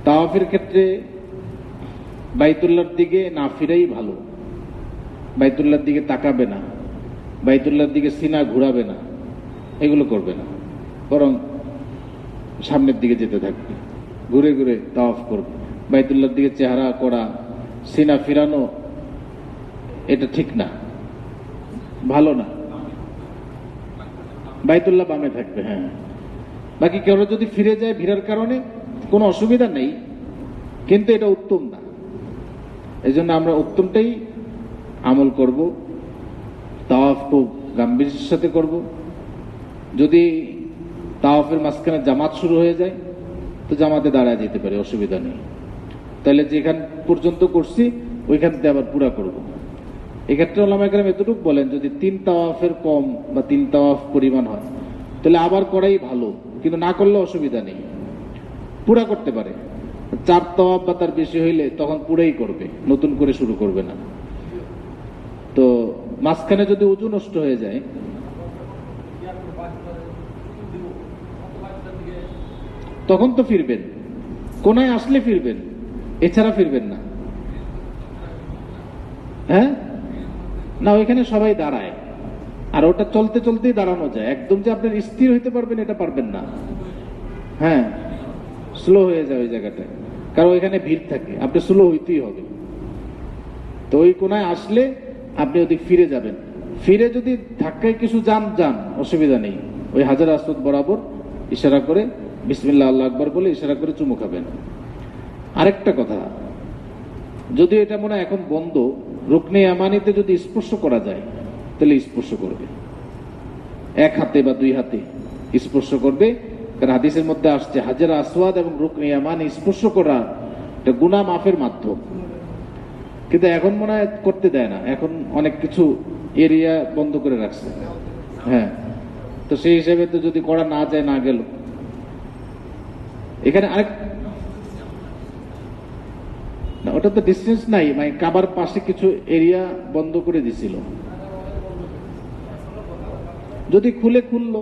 তাওয়াফের ক্ষেত্রে বাইতুল্লাহর দিকে না ফিরাই ভালো। বাইতুল্লাহর দিকে তাকাবে না, বাইতুল্লাহর দিকে সিনা ঘুরাবে না, এগুলো করবে না, বরং সামনের দিকে যেতে থাকবে, ঘুরে ঘুরে তাওয়াফ করবে। বাইতুল্লাহর দিকে চেহারা করা, সিনা ফিরানো, এটা ঠিক না, ভালো না। বাইতুল্লাহ বামে থাকবে, হ্যাঁ। বাকি কেউ যদি ফিরে যায় ভিড়ের কারণে, কোনো অসুবিধা নেই, কিন্তু এটা উত্তম না। এই জন্য আমরা উত্তমটাই আমল করব, তাওয়াফ খুব গাম্ভীর্যের সাথে করব। যদি তাওয়াফের মাঝখানে জামাত শুরু হয়ে যায়, তো জামাতে দাঁড়ায় যেতে পারে, অসুবিধা নেই। তাহলে যেখান পর্যন্ত করছি ওইখান থেকে আবার পুরা করব। এক্ষেত্রে ওলামায়ে কেরাম এতটুকু বলেন, যদি 3 তাওয়াফের কম বা 3 তাওয়াফ পরিমাণ হয়, তাহলে আবার করাই ভালো, কিন্তু না করলে অসুবিধা নেই, পুরা করতে পারে। 4 তাওয়াফ বা তার বেশি হইলে তখন পুরাই করবে, নতুন করে শুরু করবে না। তো মাঝখানে যদি ওযু নষ্ট হয়ে যায়, তখন তো ফিরবেন, কোনায় আসলে ফিরবেন, এছাড়া ফিরবেন না। হ্যাঁ, না ওইখানে সবাই দাঁড়ায়, আর ওটা চলতে চলতেই দাঁড়ানো যায়। একদম যে আপনার স্থির হইতে পারবেন এটা পারবেন না, হ্যাঁ, স্লো হয়ে যায় ওই জায়গাটায়, কারণ ওইখানে ভিড় থাকে, আপনি স্লো হইতেই হবে। তো ওই কোনায় আসলে আপনি ওদিক ফিরে যাবেন। ফিরে যদি ধাক্কায় কিছু যান, অসুবিধা নেই, ওই হাজার আসওয়াদ বরাবর ইশারা করে বিসমিল্লাহ আল্লাহু আকবার বলে ইশারা করে চুমু খাবেন। আরেকটা কথা, যদি এটা মনে হয় এখন বন্ধ, রুকনে ইয়ামানিতে যদি স্পর্শ করা যায়, তাহলে স্পর্শ করবে। এক হাতে বা দুই হাতে স্পর্শ করবে। কারণ হাদিসের মধ্যে আসছে হাজার আসওয়াদ এবং রুকনে ইয়ামানি স্পর্শ করা এটা গুনাহ মাফের মাধ্যম। কিন্তু এখন মনে হয় করতে দেয় না, এখন অনেক কিছু এরিয়া বন্ধ করে রাখছে। হ্যাঁ, তো সেই হিসেবে তো যদি করা না যায়, না গেল। এখানে আরেক না, ওটা তো ডিস্টেন্স নাই, মানে কাবার পাশে কিছু এরিয়া বন্ধ করে দিছিল। যদি খুললো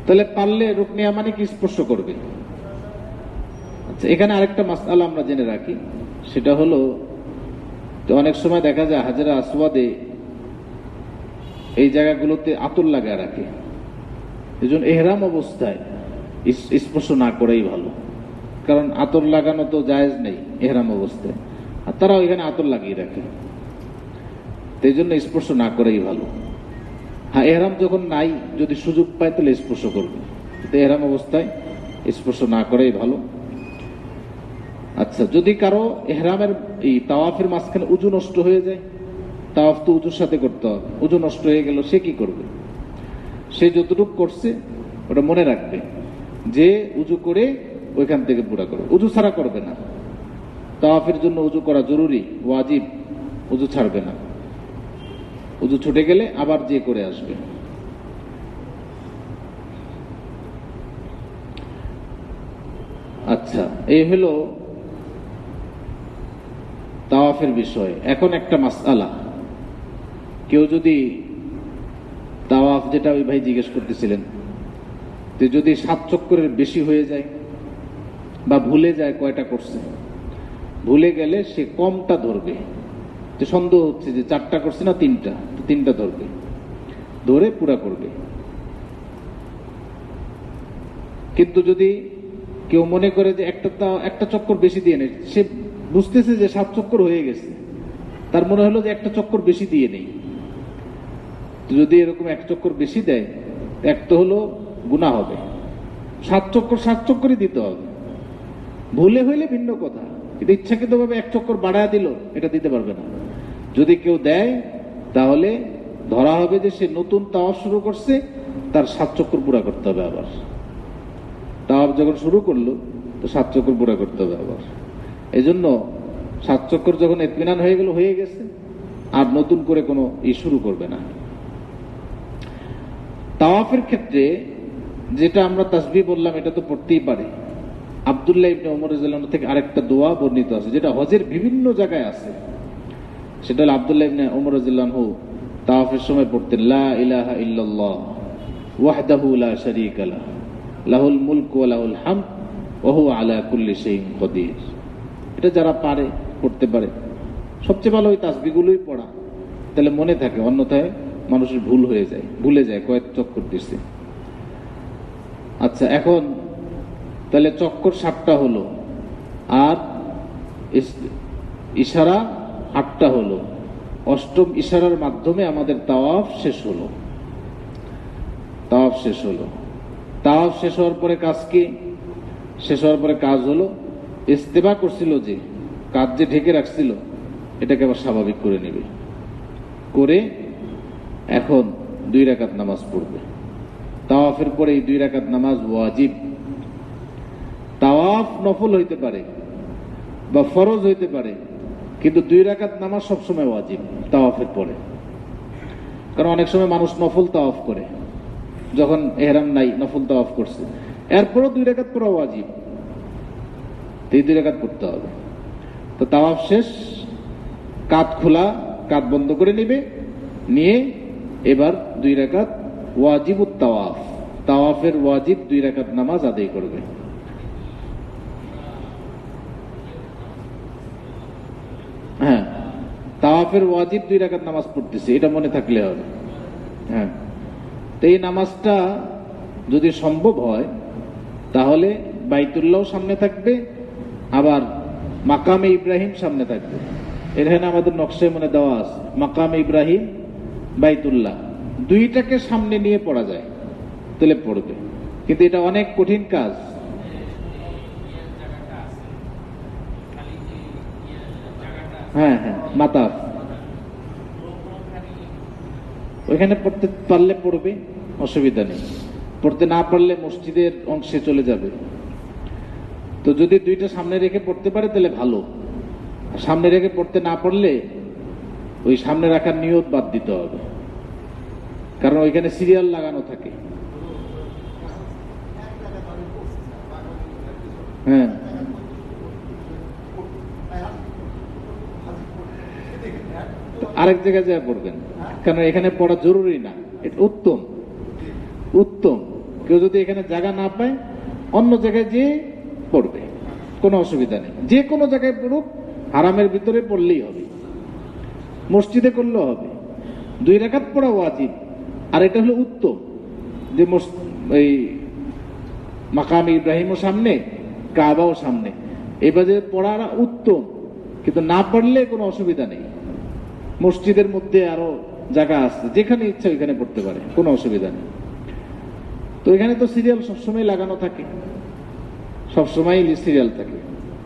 তাহলে পারলে রুকনে ইয়ামানি কি স্পর্শ করবে। আচ্ছা, এখানে আরেকটা মাসআলা আমরা জেনে রাখি, সেটা হলো অনেক সময় দেখা যায় হাজারে আসওয়াদে এই জায়গাগুলোতে আতর লাগায় রাখে। এই জন্য এহরাম অবস্থায় স্পর্শ না করাই ভালো, কারণ আতর লাগানো তো জায়েজ নেই এহরাম অবস্থায়, আর তারাও এখানে আতর লাগিয়ে রাখে। এই জন্য স্পর্শ না করাই ভালো। হ্যাঁ, এহরাম যখন নাই, যদি সুযোগ পায় তাহলে স্পর্শ করবে, কিন্তু এহরাম অবস্থায় স্পর্শ না করাই ভালো। আচ্ছা, যদি কারো এহরামের এই তাওয়াফের মাঝখানে উজু নষ্ট হয়ে যায়, তাওয়াফ তো উজুর সাথে করতে হবে, উজু নষ্ট হয়ে গেল, সে কি করবে? সে যতটুকু করছে ওটা মনে রাখবে যে উজু করে ওইখান থেকে পুরা করবে, উজু ছাড়া করবে না। তাওয়াফের জন্য উজু করা জরুরি, ওয়াজিব, উজু ছাড়বে না। উজু ছুটে গেলে আবার যে করে আসবে। আচ্ছা, এই হলো তাওয়াফের বিষয়। এখন একটা মাসআলা, কেউ যদি তাওয়াফ, যেটা ওই ভাই জিজ্ঞেস করতেছিলেন, যে যদি 7 চক্করের বেশি হয়ে যায় বা ভুলে যায় কয়টা করছে, ভুলে গেলে সে কমটা ধরবে। যে সন্দেহ হচ্ছে যে 4টা করছে না 3টা, 3টা ধরবে, ধরে পুরা করবে। কিন্তু যদি কেউ মনে করে যে একটা চক্কর বেশি দিয়ে নেই, সে বুঝতেছে যে 7 চক্কর হয়ে গেছে, তার মনে হলো যে একটা চক্কর বেশি দিয়ে নেই, যদি এরকম 1 চক্কর বেশি দেয়, এক তো হলো গুনাহ হবে, 7 চক্করই দিতে হবে। ভুলে হইলে ভিন্ন কথা, কিন্তু ইচ্ছাকৃত ভাবে 1 চক্কর বাড়ায় দিল, এটা দিতে পারবে না। যদি কেউ দেয় তাহলে ধরা হবে যে সে নতুন তাওয়াফ শুরু করছে, তার 7 চক্কর পুরা করতে হবে। আবার তাওয়াফ যখন শুরু করলো তো 7 চক্কর পুরা করতে হবে আবার। এই জন্য 7 চক্কর যখন ইতমিনান হয়ে গেল, হয়ে গেছে, আর নতুন করে কোনো শুরু করবে না। তাওয়াফের ক্ষেত্রে যেটা আমরা তাসবিহ বললাম, এটা তো পড়তেই পারে। আব্দুল্লাহ ইবনে ওমর রাদিয়াল্লাহু আনহু থেকে আরেকটা দোয়া বর্ণিত আছে, যেটা হজের বিভিন্ন জায়গায় আছে। সেটা হলো আব্দুল্লাহ ইবনে ওমর রাদিয়াল্লাহু আনহু তাওয়াফের সময় পড়তেন, লা ইলাহা ইল্লাল্লাহ ওয়াহদাহু লা শারীকা লাহু লাহুল মুলকু ওয়া লাহুল হামদ ওয়া হুয়া আলা কুল্লি শাইইন কাদির। এটা যারা পারে, পড়তে পারে, সবচেয়ে ভালো ওই তাসবিহগুলোই পড়া, তাহলে মনে থাকে। অন্যথায় মানুষের ভুল হয়ে যায়, ভুলে যায় কয়েক চক্কর দিচ্ছে। আচ্ছা, এখন তাহলে চক্কর 7টা হলো, আর ইশারা 8টা হলো। 8ম ইশারার মাধ্যমে আমাদের তাওয়াফ শেষ হলো। তাওয়াফ শেষ হলো। তাওয়াফ শেষ হওয়ার পরে কাজ কি? শেষ হওয়ার পরে কাজ হলো, ইস্তেবা করছিল যে কাজ, যে ঢেকে রাখছিল, এটাকে আবার স্বাভাবিক করে নেবে, করে এখন 2 রাকাত নামাজ পড়বে। তাওয়াফের পরে এই 2 রাকাত নামাজ ওয়াজিব। তাওয়াফ নফল হইতে পারে বা ফরজ হইতে পারে, কিন্তু 2 রাকাত নামাজ সবসময় ওয়াজিব তাওয়াফের পরে। কারণ অনেক সময় মানুষ নফল তাওয়াফ করে, যখন ইহরাম নাই নফল তাওয়াফ করছে, এরপরও 2 রাকাত পড়া ওয়াজিব, এই 2 রাকাত পড়তে হবে। তো তাওয়াফ শেষ, কাঁধ খোলা, কাঁধ বন্ধ করে নিবে, নিয়ে এবার 2 রাকাত ওয়াজিবুত তাওয়াফ, তাওয়াফের ওয়াজিব 2 রাকাত নামাজ আদায় করবে। হ্যাঁ, তাওয়াফের ওয়াজিব 2 রাকাত নামাজ পড়তেছে, এটা মনে থাকলে হবে। হ্যাঁ, তো এই নামাজটা যদি সম্ভব হয় তাহলে বাইতুল্লাহ সামনে থাকবে, আবার মাকামে ইব্রাহিম সামনে থাকবে। এখানে আমাদের নকশায় মনে দেওয়া আছে, মাকামে ইব্রাহিম, বাইতুল্লাহ, 2টাকে সামনে নিয়ে পড়া যায়, তাহলে পড়বে। কিন্তু এটা অনেক কঠিন কাজ। হ্যাঁ হ্যাঁ, মাতাফ, ওইখানে পড়তে পারলে পড়বে, অসুবিধা নেই। পড়তে না পারলে মসজিদের অংশে চলে যাবে। তো যদি দুইটা সামনে রেখে পড়তে পারে তাহলে ভালো, সামনে রেখে পড়তে না পারলে ওই সামনে রাখার নিয়ত বাদ দিতে হবে, কারণ ওইখানে সিরিয়াল লাগানো থাকে। হ্যাঁ, আরেক জায়গায় যা পড়বেন, কারণ এখানে পড়া জরুরি না। এটা উত্তম উত্তম। কেউ যদি এখানে জায়গা না পায় অন্য জায়গায় যেয়ে পড়বে, কোনো অসুবিধা নেই। যে কোনো জায়গায় পড়ুক, হারামের ভিতরে পড়লেই হবে, মসজিদে করলেও হবে। 2 রাকাত পড়া ওয়াজিব। আর এটা হলো উত্তম যে এই মাকাম ইব্রাহিমও সামনে, কাবাও সামনে, এবারে পড়া উত্তম। কিন্তু না পড়লে কোনো অসুবিধা নেই। মসজিদের মধ্যে আরো জায়গা আছে, যেখানে ইচ্ছা ওইখানে পড়তে পারে, কোনো অসুবিধা নেই। তো এখানে তো সিরিয়াল সবসময় লাগানো থাকে, সবসময় সিরিয়াল থাকে,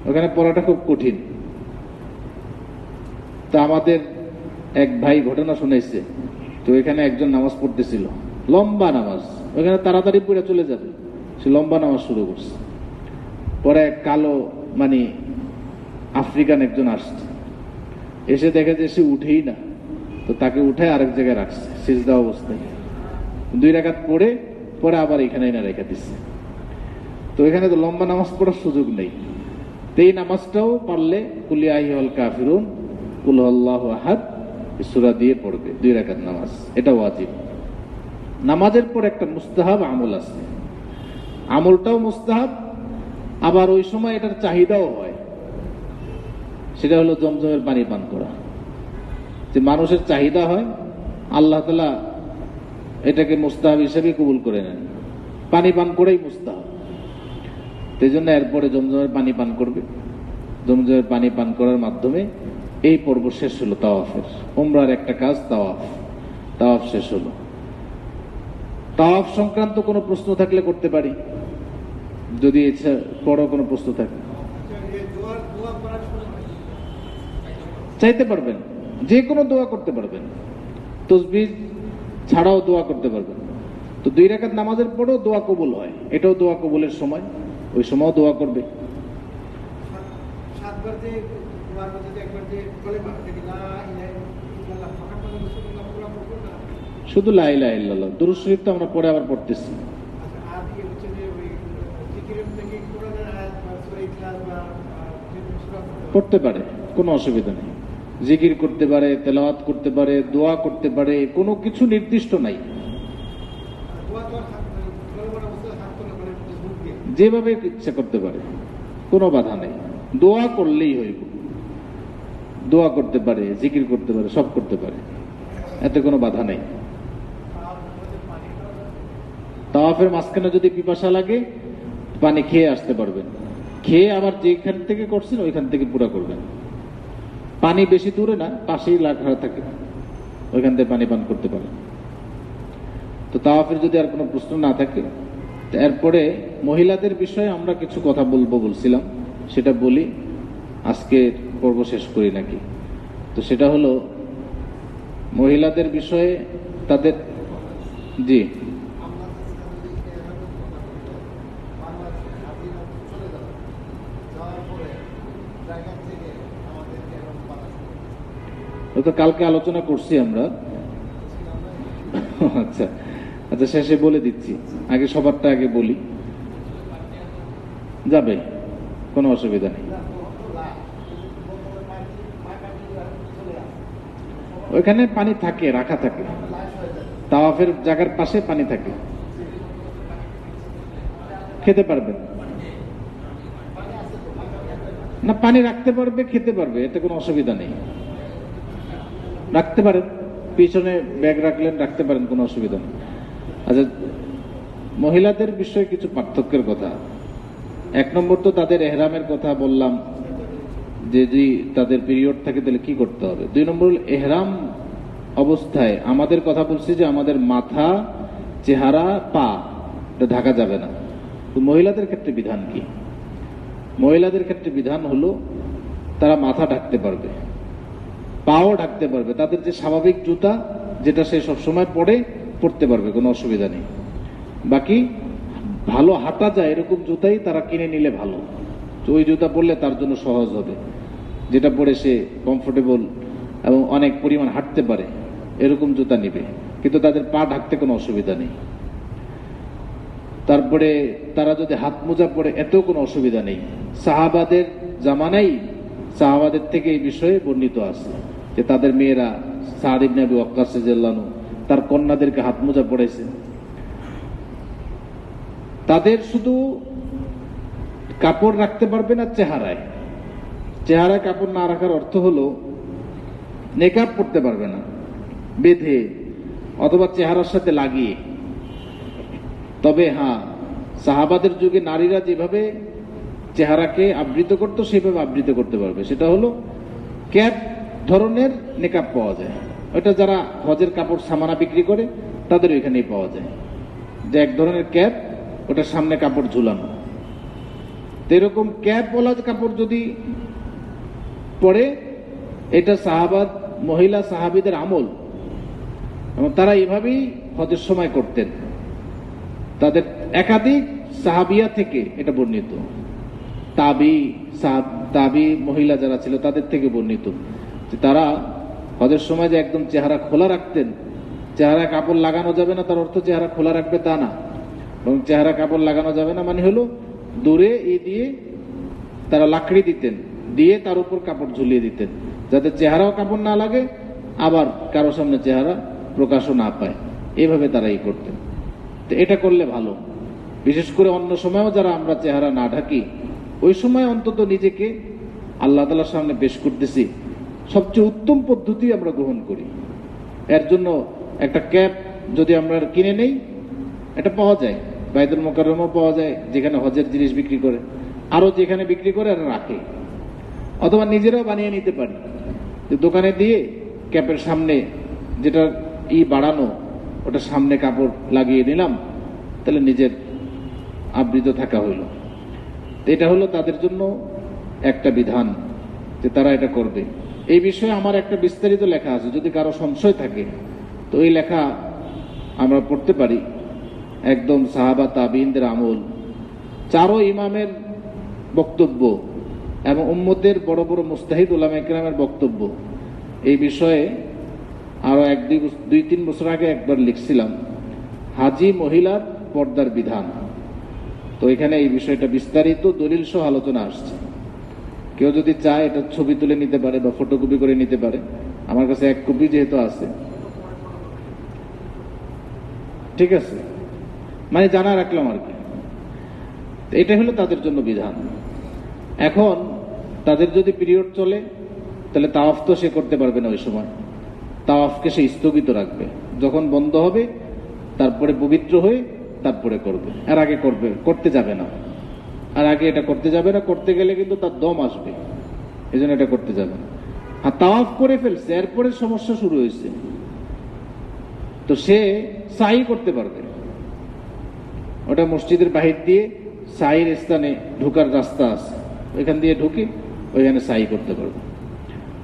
ওখানে পড়াটা খুব কঠিন। তো আমাদের এক ভাই ঘটনা শুনেছে। তো এখানে একজন নামাজ পড়তেছিল, লম্বা নামাজ, ওখানে তাড়াতাড়ি পড়ে চলে যাবে, সে লম্বা নামাজ শুরু করছে। পরে এক কালো মানে আফ্রিকান একজন আসছে, এসে দেখে যে সে উঠেই না। তো তাকে উঠে আরেক জায়গায় রাখছে সিজদা অবস্থায়। 2 রাকাত পড়ে পরে আবার এখানে না রেখে দিচ্ছে। তো এখানে তো লম্বা নামাজ পড়ার সুযোগ নেই। তো এই নামাজটাও পারলে কুল ইয়া আইয়ুহাল কাফিরুন, কুল হুয়াল্লাহু আহাদ সূরা দিয়ে পড়বে। 2 রাকাত নামাজ, এটা ওয়াজিব। নামাজের পর একটা মুস্তাহাব আমল আছে, আমলটাও মুস্তাহাব, আবার ওই সময় এটার চাহিদাও হয়। সেটা হলো জমজমের পানি পান করা। যে মানুষের চাহিদা হয়, আল্লাহ তাআলা এটাকে মুস্তাহাব হিসেবে কবুল করে নেন, পানি পান করেই মুস্তাহাব। সেই জন্য এরপরে জমজমের পানি পান করবে। জমজমের পানি পান করার মাধ্যমে এই পর্ব শেষ হলো তাওয়াফের। উমরার একটা কাজ তাওয়াফ, তাওয়াফ শেষ হলো। তাওয়াফ সংক্রান্ত কোনো প্রশ্ন থাকলে করতে পারি, যদি ইচ্ছা বড় কোনো প্রশ্ন থাকে। চাইতে পারবেন, যে কোনো দোয়া করতে পারবেন, তাসবিহ ছাড়াও দোয়া করতে পারবেন। তো 2 রাকাত নামাজের পরেও দোয়া কবুল হয়, এটাও দোয়া কবুলের সময়, ওই সময়ও দোয়া করবে। শুধু লা ইলাহা ইল্লাল্লাহ, দুরূদ শরীফ তো আমরা পরে আবার পড়তেছি। পড়তে পারে, কোনো অসুবিধা নেই। জিকির করতে পারে, তেলাওয়াত করতে পারে, দোয়া করতে পারে, কোনো কিছু নির্দিষ্ট নাই, যেভাবে ইচ্ছা করতে পারে, কোনো বাধা নেই। দোয়া করলেই হইব, দোয়া করতে পারে, জিকির করতে পারে, সব করতে পারে, এতে কোনো বাধা নেই। তাওয়াফের মাঝখানে যদি পিপাসা লাগে পানি খেয়ে আসতে পারবেন, খেয়ে আবার যেখান থেকে করছেন ওইখান থেকে পুরা করবেন। পানি বেশি দূরে না, পাশেই রাখা থাকে, ওইখান থেকে পানি পান করতে পারেন। তো তাওয়াফের যদি আর কোনো প্রশ্ন না থাকে, এরপরে মহিলাদের বিষয়ে আমরা কিছু কথা বলছিলাম, সেটা বলি, আজকে পর্ব শেষ করি নাকি। তো সেটা হলো মহিলাদের বিষয়ে তাদের, জি তো কালকে আলোচনা করছি আমরা। আচ্ছা আচ্ছা, শেষে বলে দিচ্ছি, আগে সবারটা আগে বলি, যাবে, কোনো অসুবিধা নেই। ওইখানে পানি থাকে, রাখা থাকে, তাওয়াফের জায়গার পাশে পানি থাকে, খেতে পারবেন না, পানি রাখতে পারবে, খেতে পারবে, এতে কোনো অসুবিধা নেই। রাখতে পারেন, পিছনে ব্যাগ রাখলেন, রাখতে পারেন, কোনো অসুবিধা নেই। আচ্ছা, মহিলাদের বিষয়ে কিছু পার্থক্যের কথা। 1 নম্বর তো তাদের এহরামের কথা বললাম, যে যদি তাদের পিরিয়ড থাকে তাহলে কি করতে হবে। 2 নম্বর এহরাম অবস্থায় আমাদের কথা বলছি যে আমাদের মাথা, চেহারা, পা এটা ঢাকা যাবে না। তো মহিলাদের ক্ষেত্রে বিধান কি? মহিলাদের ক্ষেত্রে বিধান হলো তারা মাথা ঢাকতে পারবে, পাও ঢাকতে পারবে। তাদের যে স্বাভাবিক জুতা যেটা সে সবসময় পরে পড়তে পারবে, কোনো অসুবিধা নেই। বাকি ভালো হাঁটা যায় এরকম জুতাই তারা কিনে নিলে ভালো, তো ওই জুতা পরলে তার জন্য সহজ হবে, যেটা পরে সে কমফোর্টেবল এবং অনেক পরিমাণ হাঁটতে পারে এরকম জুতা নিবে, কিন্তু তাদের পা ঢাকতে কোনো অসুবিধা নেই। তারপরে তারা যদি হাত মোজা পরে এতেও কোনো অসুবিধা নেই। সাহাবাদের জামানাই সাহাবাদের থেকে এই বিষয়ে বর্ণিত আছে যে তাদের মেয়েরা সাদ ইবনে আবি ওয়াক্কাস রাদিয়াল্লাহু আনহু তার কন্যাদেরকে হাত মোজা পরাইছে। তাদের শুধু কাপড় রাখতে পারবে না চেহারায়, চেহারায় কাপড় না রাখার অর্থ হলো নেকাব পড়তে পারবে না বেঁধে অথবা চেহারার সাথে লাগিয়ে। তবে হ্যাঁ, সাহাবাদের যুগে নারীরা যেভাবে চেহারাকে আবৃত করত সেভাবে আবৃত করতে পারবে। সেটা হলো ক্যাপ ধরনের নেকাব পাওয়া যায়, ওটা যারা হজের কাপড় সামানা বিক্রি করে তাদের ওইখানেই পাওয়া যায়, যে এক ধরনের ক্যাপ, ওটার সামনে কাপড় ঝুলানো। তো এরকম ক্যাপওয়ালা কাপড় যদি পরে, এটা সাহাবাদ মহিলা সাহাবীদের আমল এবং তারা এভাবেই হজের সময় করতেন। তাদের একাধিক সাহাবিয়া থেকে এটা বর্ণিত, তাবি মহিলা যারা ছিল তাদের থেকে বর্ণিত যে তারা হজের সময় যে একদম চেহারা খোলা রাখতেন। চেহারা কাপড় লাগানো যাবে না তার অর্থ চেহারা খোলা রাখবে তা না, এবং চেহারা কাপড় লাগানো যাবে না মানে হলো দূরে দিয়ে তারা লাকড়ি দিতেন, দিয়ে তার উপর কাপড় ঝুলিয়ে দিতেন, যাতে চেহারাও কাপড় না লাগে আবার কারো সামনে চেহারা প্রকাশও না পায়। এইভাবে তারা করতেন। তো এটা করলে ভালো, বিশেষ করে অন্য সময়ও যারা আমরা চেহারা না ঢাকি ওই সময় অন্তত নিজেকে আল্লাহ তাআলার সামনে পেশ করতেছি, সবচেয়ে উত্তম পদ্ধতি আমরা গ্রহণ করি। এর জন্য একটা ক্যাপ যদি আমরা কিনে নেই, এটা পাওয়া যায় বাইতুল মুকাররমও পাওয়া যায়, যেখানে হজের জিনিস বিক্রি করে, আরো যেখানে বিক্রি করে আর রাখে, অথবা নিজেরাও বানিয়ে নিতে পারি। দোকানে দিয়ে ক্যাপের সামনে যেটা বাড়ানো, ওটা সামনে কাপড় লাগিয়ে নিলাম, তাহলে নিজের আবৃত থাকা হইল। এটা হলো তাদের জন্য একটা বিধান যে তারা এটা করবে। এই বিষয়ে আমার একটা বিস্তারিত লেখা আছে, যদি কারো সংশয় থাকে তো এই লেখা আমরা পড়তে পারি। একদম সাহাবা তাবিঈনদের আমল, চারো ইমামের বক্তব্য এবং উম্মতের বড় বড় মুস্তাহিদ উলামায়ে কেরামের বক্তব্য। এই বিষয়ে আরো দুই তিন বছর আগে একবার লিখছিলাম, হাজি মহিলার পর্দার বিধান। তো এখানে এই বিষয়টা বিস্তারিত দলিল সহ আলোচনা আসছে। কেউ যদি চায় এটা ছবি তুলে নিতে পারে বা ফটোকপি করে নিতে পারে, আমার কাছে এক কপি যেহেতু আছে। ঠিক আছে, মানে জানা রাখলাম আর কি। এটা হলো তাদের জন্য বিধান। এখন তাদের যদি পিরিয়ড চলে তাহলে তাওয়াফ তো সে করতে পারবে না, ওই সময় তাওয়াফকে সে স্থগিত রাখবে, যখন বন্ধ হবে তারপরে পবিত্র হয়ে তারপরে করবে, আর আগে করতে যাবে না, আর আগে এটা করতে যাবে না। করতে গেলে কিন্তু তার দম আসবে, এই জন্য এটা করতে যাবে না। আর তাওয়াফ করে ফেলছে, এরপরে সমস্যা শুরু হয়েছে, তো সে সাই করতে পারবে। ওটা মসজিদের বাহির দিয়ে সাইর স্থানে ঢুকার রাস্তা আছে, ওইখান দিয়ে ঢুকে ওইখানে সাই করতে পারবে।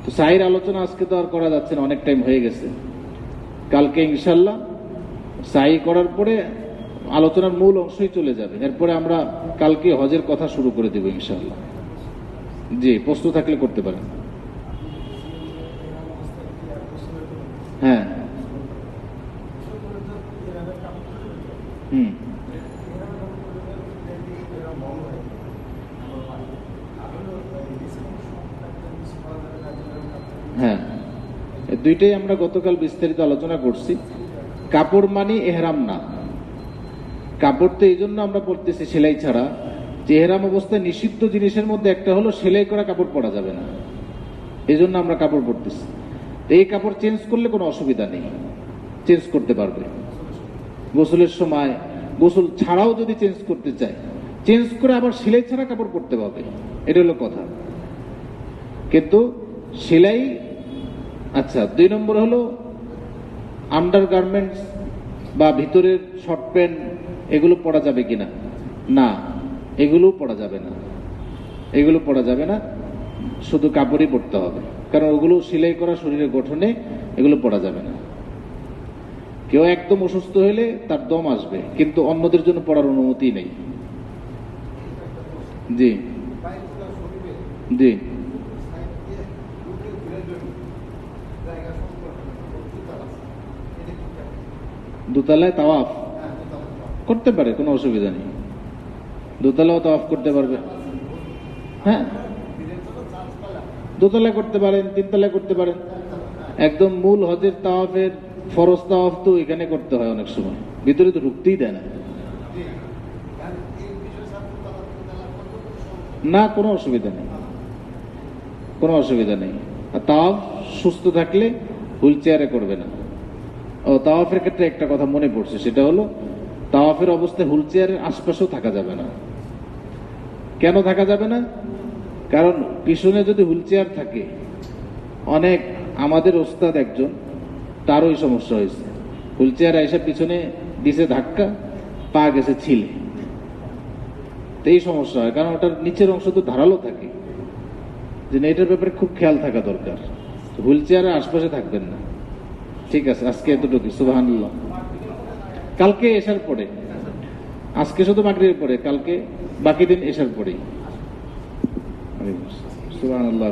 তো সাইর আলোচনা আজকে তো আর করা যাচ্ছে না, অনেক টাইম হয়ে গেছে। কালকে ইনশাল্লাহ সাই করার পরে আলোচনার মূল অংশই চলে যাবে। এরপরে আমরা কালকে হজের কথা শুরু করে দেব ইনশাল্লাহ। জি, প্রশ্ন থাকলে করতে পারেন। হ্যাঁ, হ্যাঁ, দুইটাই আমরা গতকাল বিস্তারিত আলোচনা করছি। কাপড় মানে এহরাম না। কাপড় তো এই জন্য আমরা পরতেছি সেলাই ছাড়া, যে এহরাম অবস্থায় নিষিদ্ধ জিনিসের মধ্যে একটা হলো সেলাই করা কাপড় পরা যাবে না, এই জন্য আমরা কাপড় পরতেছি। এই কাপড় চেঞ্জ করলে কোনো অসুবিধা নেই, চেঞ্জ করতে পারবে। গোসলের সময়, গোসল ছাড়াও যদি চেঞ্জ করতে চায়, চেঞ্জ করে আবার সেলাই ছাড়া কাপড় পরতে পারবে, এটা হলো কথা। কিন্তু সেলাই, আচ্ছা, 2 নম্বর হলো আন্ডার গার্মেন্টস বা ভিতরের শর্ট প্যান্ট, এগুলো পরা যাবে কিনা? না, এগুলো পরা যাবে না, এগুলো পরা যাবে না, শুধু কাপড়ই পরতে হবে, কারণ ওগুলো সেলাই করা শরীরের গঠনে, এগুলো পরা যাবে না। কেউ একদম অসুস্থ হলে তার দম আসবে, কিন্তু অন্যদের জন্য পড়ার অনুমতি নেই। জি জি। দোতলায় তাওয়াফ করতে পারে, কোনো অসুবিধা নেই। দোতলাও তাওয়াফ করতে পারবে। হ্যাঁ, দোতলায় করতে পারেন, তিনতলায় করতে পারেন। একদম মূল হজের তাওয়াফের ফরজ তাওয়াফ তো এখানে করতে হয়, অনেক সময় ভিতরে তো ঢুকতেই দেয় না। না, কোনো অসুবিধা নেই, কোনো অসুবিধা নেই। আর তাওয়াফ সুস্থ থাকলে হুইল চেয়ারে করবে না। ও, তাওয়াফের ক্ষেত্রে একটা কথা মনে পড়ছে, সেটা হলো তাওয়াফের অবস্থায় হুইল চেয়ারের আশপাশেও থাকা যাবে না। কেন থাকা যাবে না? কারণ পিছনে যদি হুইল চেয়ার থাকে, অনেক, আমাদের ওস্তাদ একজন, তারও এই সমস্যা হয়েছে। হুইল চেয়ার এসে পিছনে দিছে ধাক্কা, পা গেছে ছিলে। তো এই সমস্যা হয়, কারণ ওটার নিচের অংশ তো ধারালো থাকে। যে এটার ব্যাপারে খুব খেয়াল থাকা দরকার। হুইল চেয়ারের আশপাশে থাকবেন না। ঠিক আছে, আজকে এতটুকু। সুবহানাল্লাহ। কালকে এশার পরে, আজকে শুধু মাগরিবের পরে, কালকে বাকি দিন এশার পরেই। সুবহানাল্লাহ।